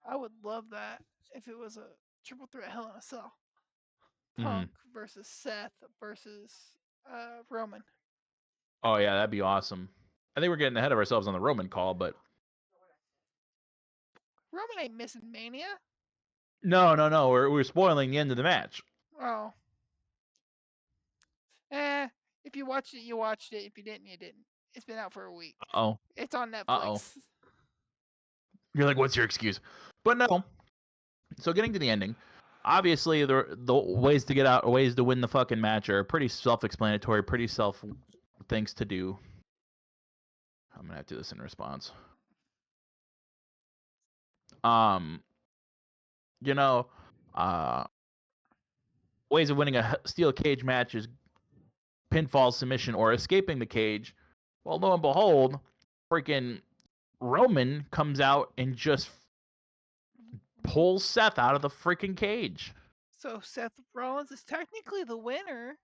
I would love that if it was a triple threat Hell in a Cell. Mhm. Punk versus Seth versus Roman. Oh yeah, that'd be awesome. I think we're getting ahead of ourselves on the Roman call, but Roman ain't missing Mania. no. We're spoiling the end of the match. Oh. If you watched it, you watched it. If you didn't, you didn't. It's been out for a week. Oh. It's on Uh oh. Netflix. You're like, what's your excuse? But no. So getting to the ending, obviously the ways to get out, ways to win the fucking match are pretty self-explanatory, pretty self things to do. I'm gonna have to do this in response. Um, you know, uh, ways of winning a steel cage match is pinfall, submission, or escaping the cage. Well, lo and behold, freaking Roman comes out and just pulls Seth out of the freaking cage. So Seth Rollins is technically the winner.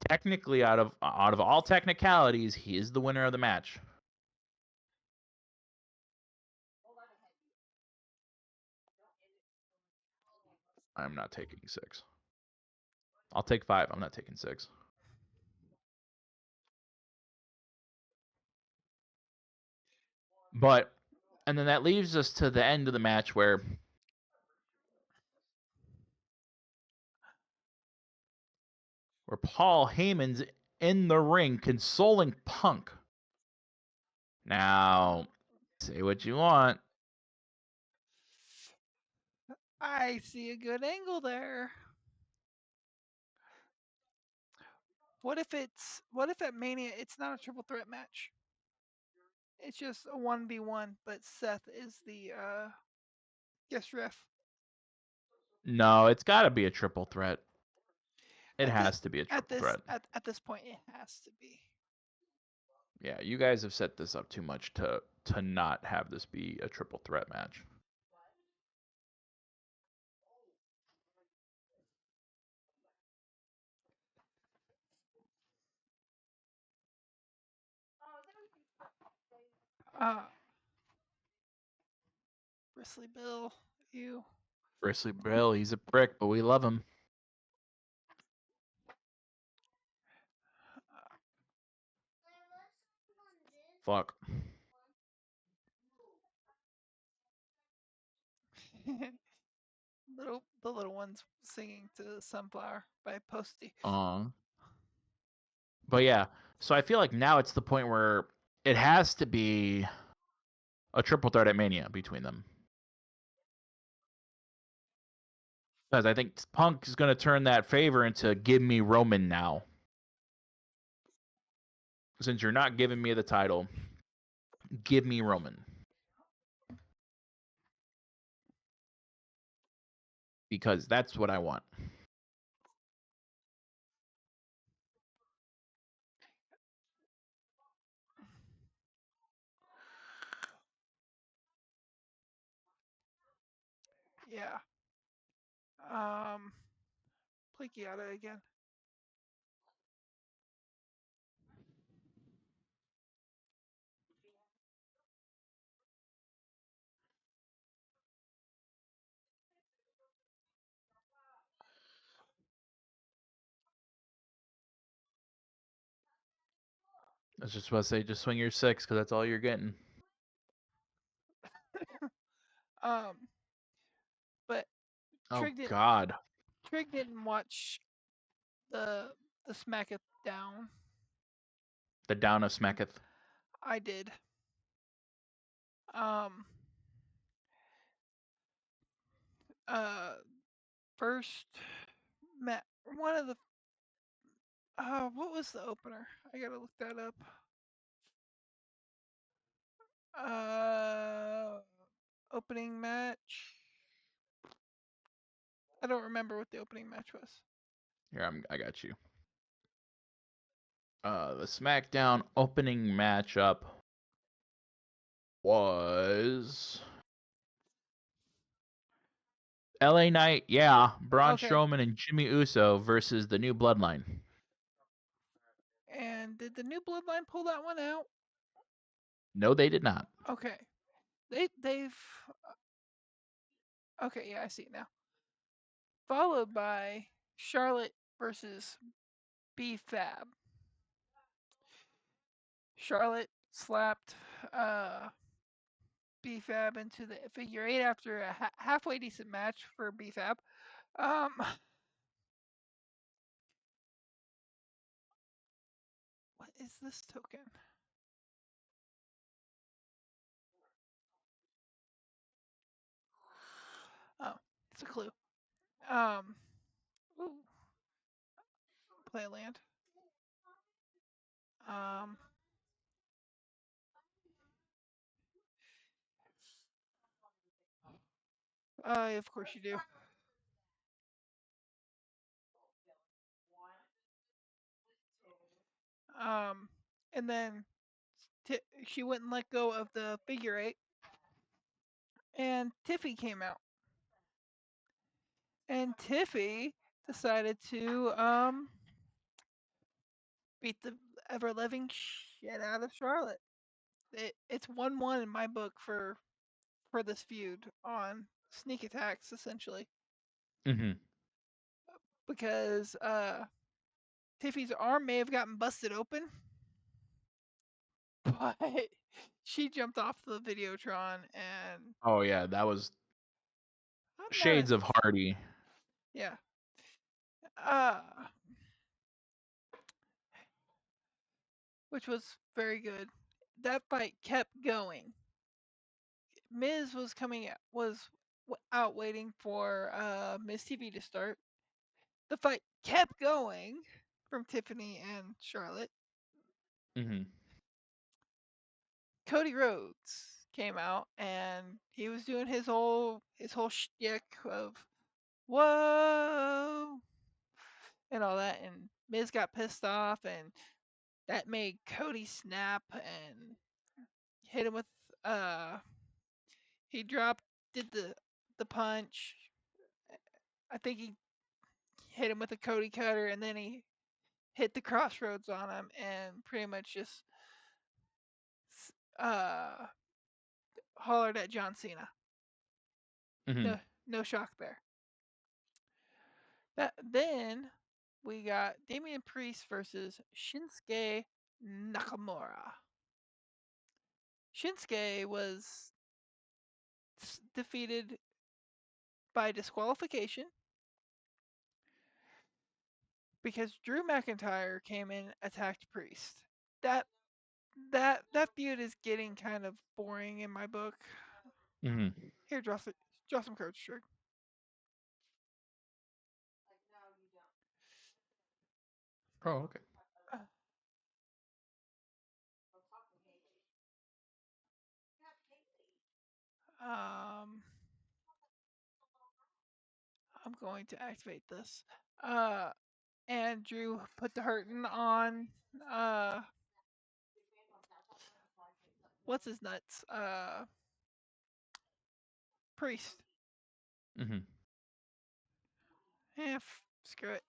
technically, out of all technicalities, he is the winner of the match. I'm not taking 6. I'll take 5. I'm not taking 6. But, and then that leaves us to the end of the match where Paul Heyman's in the ring consoling Punk. Now, say what you want. I see a good angle there. What if at Mania it's not a triple threat match? It's just a 1v1, but Seth is the guest ref. No, it's got to be a triple threat. It At has to be a triple threat. At this point, it has to be. Yeah, you guys have set this up too much to not have this be a triple threat match. Bristly Bill, you. Bristly Bill, he's a prick, but we love him. Fuck. The little ones singing to Sunflower by Posty. But yeah, so I feel like now it's the point where it has to be a triple threat at Mania between them. Because I think Punk is going to turn that favor into give me Roman now. Since you're not giving me the title, give me Roman. Because that's what I want. Yeah. Play Kiata again. I was just about to say, just swing your 6 because that's all you're getting. But Trig God. Trig didn't watch the Smacketh Down. The Down of Smacketh. I did. First one of the what was the opener? I gotta look that up. Opening match. I don't remember what the opening match was. Here, I got you. The SmackDown opening matchup was LA Knight, yeah, Braun Strowman and Jimmy Uso versus the New Bloodline. And did the New Bloodline pull that one out? No, they did not. Okay. They've okay, yeah, I see it now. Followed by Charlotte versus B-Fab. Charlotte slapped B-Fab into the figure 8 after a halfway decent match for B-Fab. What is this token? Oh, it's a clue. Ooh. Play land. Of course you do. And then she wouldn't let go of the figure 8, and Tiffy came out. And Tiffy decided to beat the ever living shit out of Charlotte. It's 1-1 in my book for this feud on sneak attacks essentially Mm-hmm. because Tiffy's arm may have gotten busted open, but she jumped off the Videotron and Oh yeah, that was I'm not a shades of Hardy. yeah. Uh which was very good. That fight kept going. Miz was out waiting for Miz TV to start. The fight kept going from Tiffany and Charlotte. Mm-hmm. Cody Rhodes came out and he was doing his whole shtick of whoa and all that, and Miz got pissed off, and that made Cody snap and hit him with uh he dropped did the punch. I think he hit him with a Cody cutter, and then he hit the crossroads on him and pretty much just uh hollered at John Cena. Mm-hmm. No, no shock there. Then we got Damian Priest versus Shinsuke Nakamura. Shinsuke was defeated by disqualification because Drew McIntyre came in, attacked Priest. That that feud is getting kind of boring in my book. Mm-hmm. Here, draw some cards, Trick. Oh, okay. Um, I'm going to activate this. Uh, and Drew put the hurting on. Uh, what's his nuts? Priest. Mm-hmm. Screw it.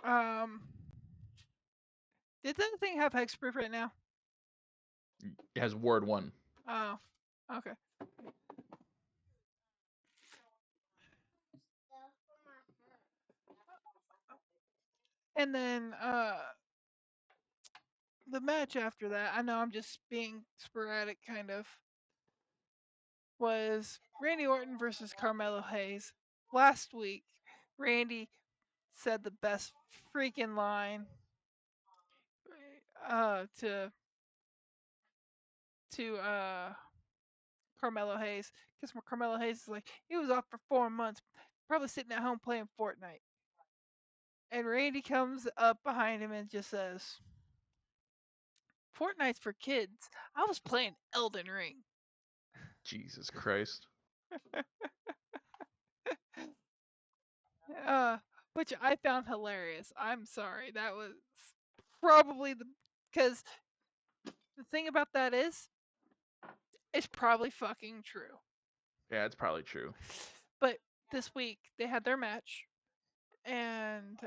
Um, did that thing have hexproof right now? It has word 1. Oh, okay. And then the match after that, I know I'm just being sporadic, kind of, was Randy Orton versus Carmelo Hayes. Last week, Randy said the best freaking line to Carmelo Hayes, because Carmelo Hayes is like, he was off for 4 months, probably sitting at home playing Fortnite. And Randy comes up behind him and just says, Fortnite's for kids. I was playing Elden Ring. Jesus Christ. uh, which I found hilarious. I'm sorry. That was probably because the thing about that is, it's probably fucking true. Yeah, it's probably true. But this week they had their match, and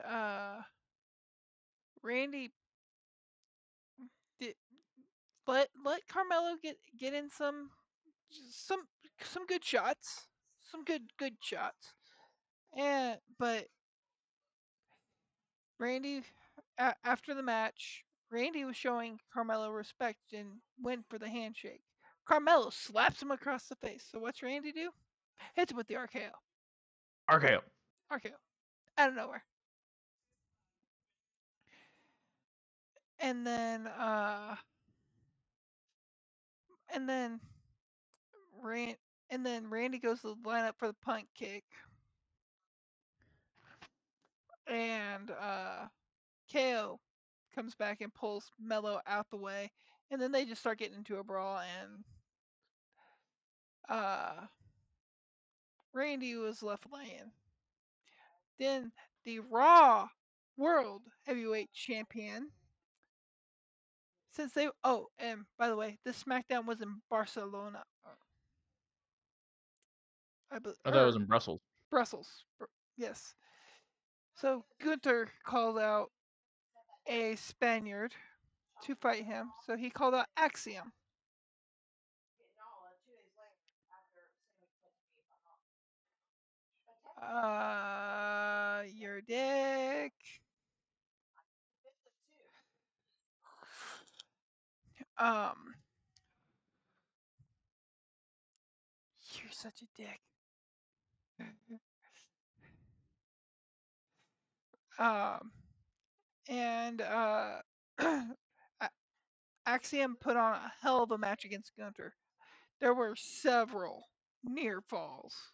Randy did let Carmelo get in some some good shots, some good shots, and but Randy after the match, Randy was showing Carmelo respect and went for the handshake. Carmelo slaps him across the face. So what's Randy do? Hits him with the RKO. RKO. RKO out of nowhere, and then and then Rand and then Randy goes to line up for the punt kick, and KO comes back and pulls Mello out the way, and then they just start getting into a brawl, and uh, Randy was left laying. Then the Raw World Heavyweight Champion, since they and by the way, this SmackDown was in Barcelona, I thought it was in Brussels. Brussels, yes. So Gunther called out a Spaniard to fight him. So he called out Axiom. Your dick. Um, you're such a dick. Um, and Axiom put on a hell of a match against Gunther. There were several near falls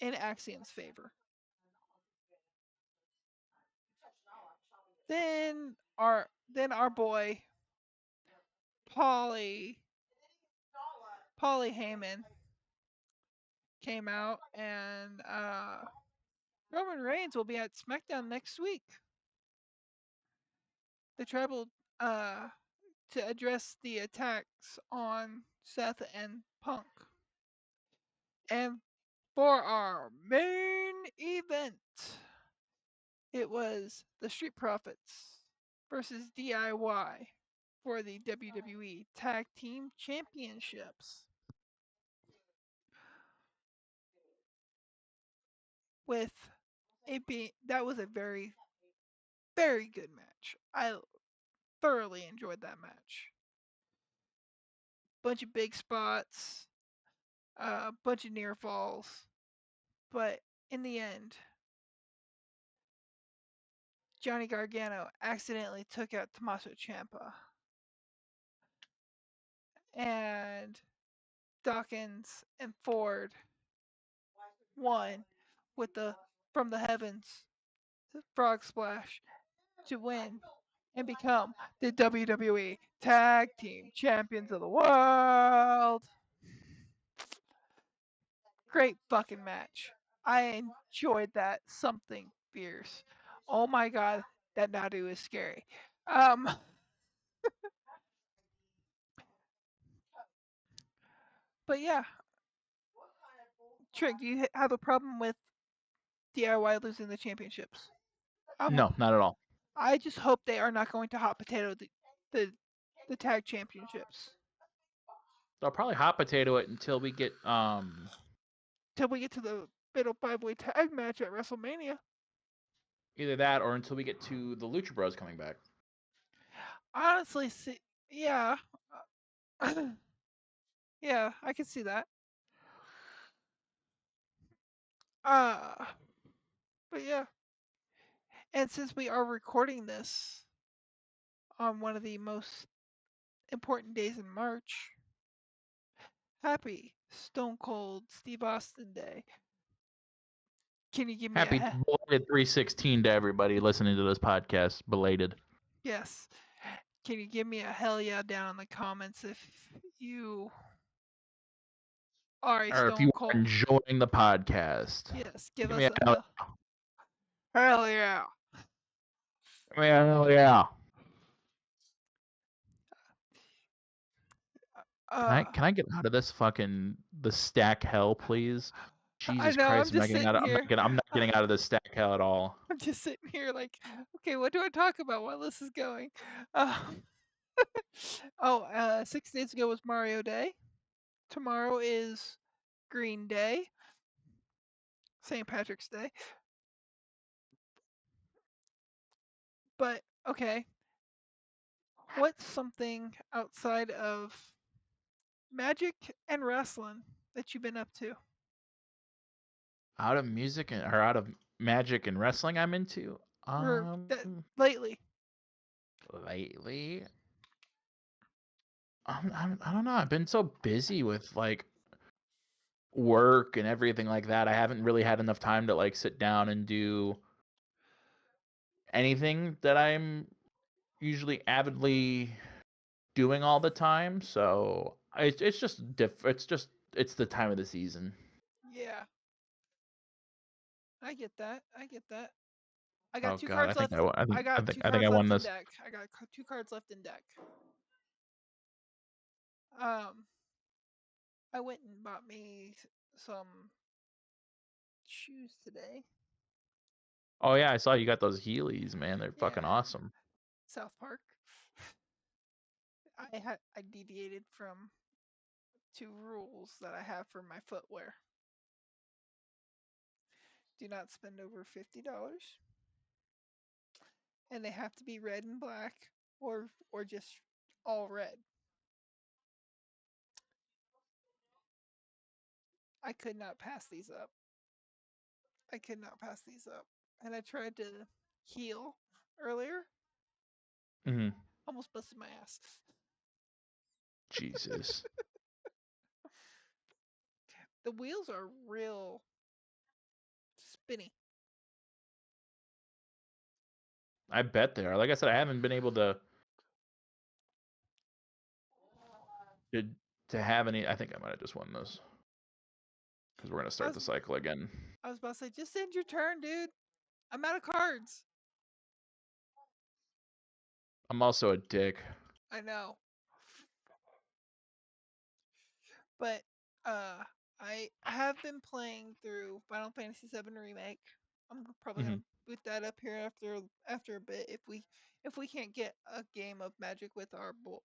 in Axiom's favor. Then our boy Polly Polly Heyman came out, and Roman Reigns will be at SmackDown next week. They traveled to address the attacks on Seth and Punk. And for our main event, it was the Street Profits versus DIY for the WWE Tag Team Championships. With that was a very, very good match. I thoroughly enjoyed that match. Bunch of big spots, a bunch of near falls, but in the end, Johnny Gargano accidentally took out Tommaso Ciampa, and Dawkins and Ford won with the from the heavens frog splash to win and become the WWE Tag Team Champions of the World. Great fucking match. I enjoyed that something fierce. Oh my god, that Nadu is scary. Um, but yeah, Trick, do you have a problem with DIY losing the championships? I'm. No, not at all. I just hope they are not going to hot potato the, the tag championships They'll probably hot potato it until we get till we get to the fatal five-way tag match at WrestleMania. either that or until we get to the Lucha Bros coming back. Honestly, yeah, yeah, I can see that. Uh, but yeah, and since we are recording this on one of the most important days in March, happy Stone Cold Steve Austin Day. Can you give me Happy a belated 316 to everybody listening to this podcast. Belated. yes? Can you give me a hell yeah down in the comments if you are a Or if you Stone are Cold? enjoying the podcast, Yes, give give me us a a hell hell yeah. yeah. Hell yeah. Uh, Can I get out of this fucking the stack hell, please? I Jesus know. I'm Christ, just sitting here. I'm not getting out of this stack hell at all. I'm just sitting here like, okay, what do I talk about while this is going? Oh, 6 days ago was Mario Day. Tomorrow is Green Day, St. Patrick's Day. But okay, what's something outside of magic and wrestling that you've been up to? Out of music or out of magic and wrestling I'm into. Or that lately? Lately, I don't know. I've been so busy with like work and everything like that. I haven't really had enough time to like sit down and do anything that I'm usually avidly doing all the time. So it's just it's the time of the season. Yeah, I get that. I get that. I got Oh two God, cards left. I got two I think I cards won left in this. deck. I got two cards left in deck. Um, I went and bought me some shoes today. Oh yeah, I saw you got those Heelys, man. They're fucking Yeah, awesome. South Park. I deviated from 2 rules that I have for my footwear. Do not spend over $50, and they have to be red and black, or just all red. I could not pass these up. I could not pass these up. And I tried to heel earlier, Hmm. almost busted my ass. Jesus. The wheels are real spinny. I bet they are. Like I said, I haven't been able to to have any. I think I might have just won this because we're gonna I start was the cycle again. I was about to say, just end your turn, dude. I'm out of cards. I'm also a dick. I know. But uh I have been playing through Final Fantasy VII Remake. I'm probably Hmm. gonna boot that up here after a bit if we can't get a game of Magic with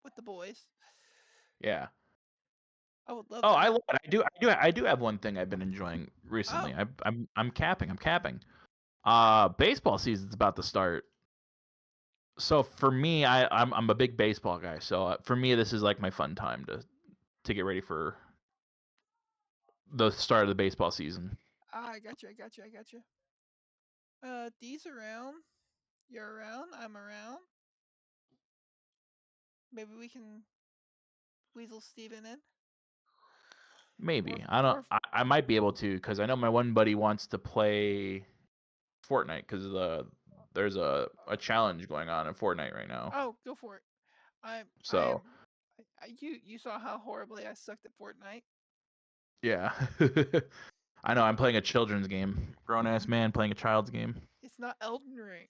with the boys. Yeah. I would love Oh, that. I do have one thing I've been enjoying recently. Oh, I'm capping. I'm capping. Baseball season's about to start. So for me, I'm a big baseball guy. So for me, this is like my fun time to get ready for the start of the baseball season. I got you. I got you. I got you. D's around. You're around. I'm around. Maybe we can weasel Steven in. Or Maybe I don't. or I might be able to because I know my one buddy wants to play Fortnite because there's a challenge going on in Fortnite right now. oh, go for it. I am. So You saw how horribly I sucked at Fortnite. yeah, I know I'm playing a children's game. Grown ass man playing a child's game. It's not Elden Ring.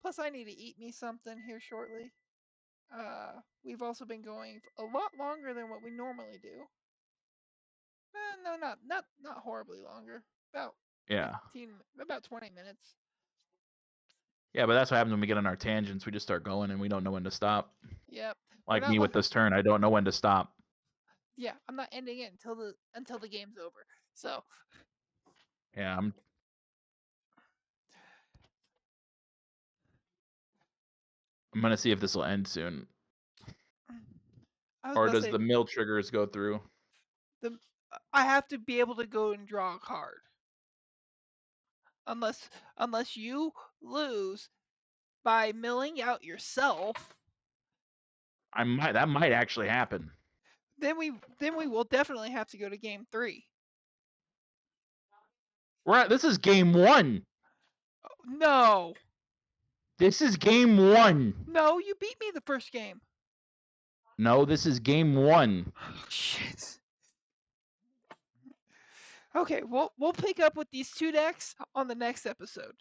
Plus, I need to eat me something here shortly. We've also been going a lot longer than what we normally do. No, not horribly longer. About Yeah, 15, about 20 minutes. yeah, but that's what happens when we get on our tangents. We just start going and we don't know when to stop. Yep. We're Like not me like with this turn, I don't know when to stop. yeah. I'm not ending it until the game's over. So Yeah, I'm gonna see if this will end soon, I was or about to does say the mill triggers go through? the I have to be able to go and draw a card unless you lose by milling out yourself. That might actually happen. Then we will definitely have to go to game 3. Right, this is game one. No, This is game one. no, you beat me the first game. No, this is game one. Oh, shit. Okay, we'll pick up with these 2 decks on the next episode.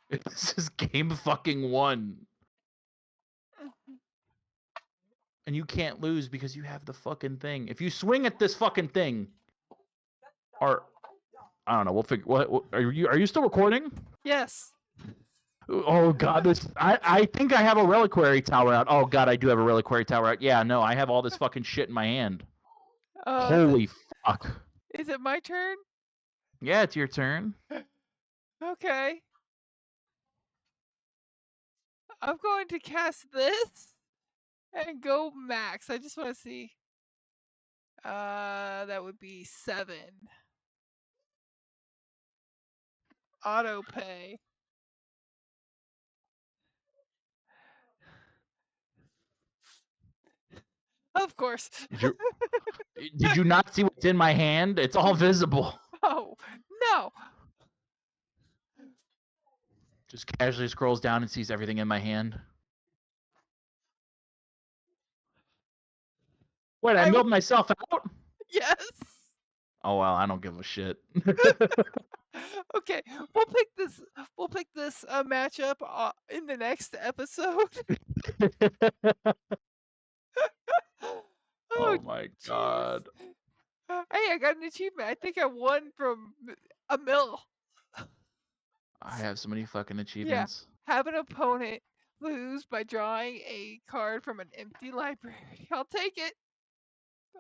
This is game fucking one. And you can't lose because you have the fucking thing. If you swing at this fucking thing, or I don't know, we'll figure. What are you still recording? Yes. Oh god, this I think I have a reliquary tower out. Oh god, I do have a reliquary tower out. Yeah, no, I have all this fucking shit in my hand. Uh, is it Holy fuck. is it my turn? Yeah, it's your turn. Okay. I'm going to cast this and go max. I just want to see. That would be 7. Auto pay. Of course. Did you did you not see what's in my hand? It's all visible. Oh, no. Just casually scrolls down and sees everything in my hand. Wait, I I milled myself out? yes. Oh well, I don't give a shit. Okay, we'll pick this matchup in the next episode. Oh, Oh my jeez. god. Hey, I got an achievement. I think I won from a mill. I have so many fucking Yeah. achievements. Have an opponent lose by drawing a card from an empty library. I'll take it.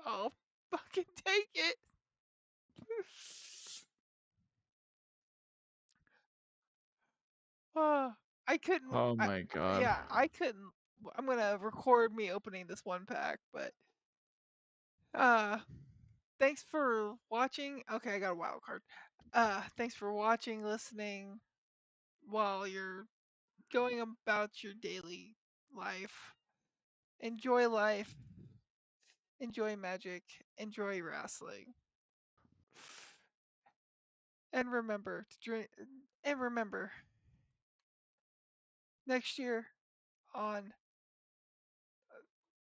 I'll fucking take it. Uh, I couldn't. Oh my god. Yeah, I couldn't. I'm gonna record me opening this one pack, but uh, thanks for watching. Okay, I got a wild card. Thanks for watching, listening while you're going about your daily life. Enjoy life. Enjoy magic. Enjoy wrestling. And remember to drink. And remember, next year on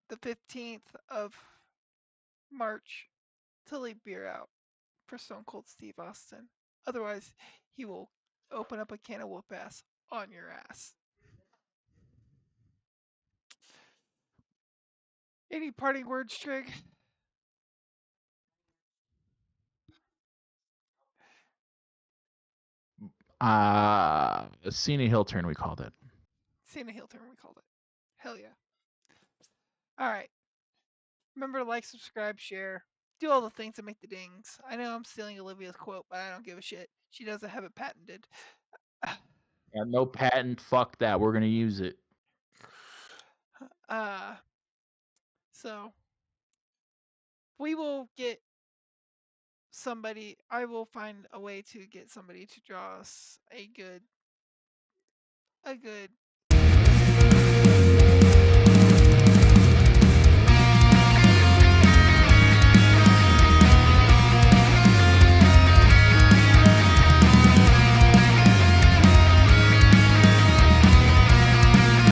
the 15th of March, to leave beer out for Stone Cold Steve Austin. Otherwise, he will open up a can of whoop ass on your ass. Any parting words, Trig? Cena heel turn we called it. Cena heel turn, we called it. Hell yeah. All right. Remember to like, subscribe, share. Do all the things that make the dings. I know I'm stealing Olivia's quote, but I don't give a shit. She doesn't have it patented. Yeah, no patent. Fuck that. We're gonna use it. Uh, so we will get somebody. I will find a way to get somebody to draw us a good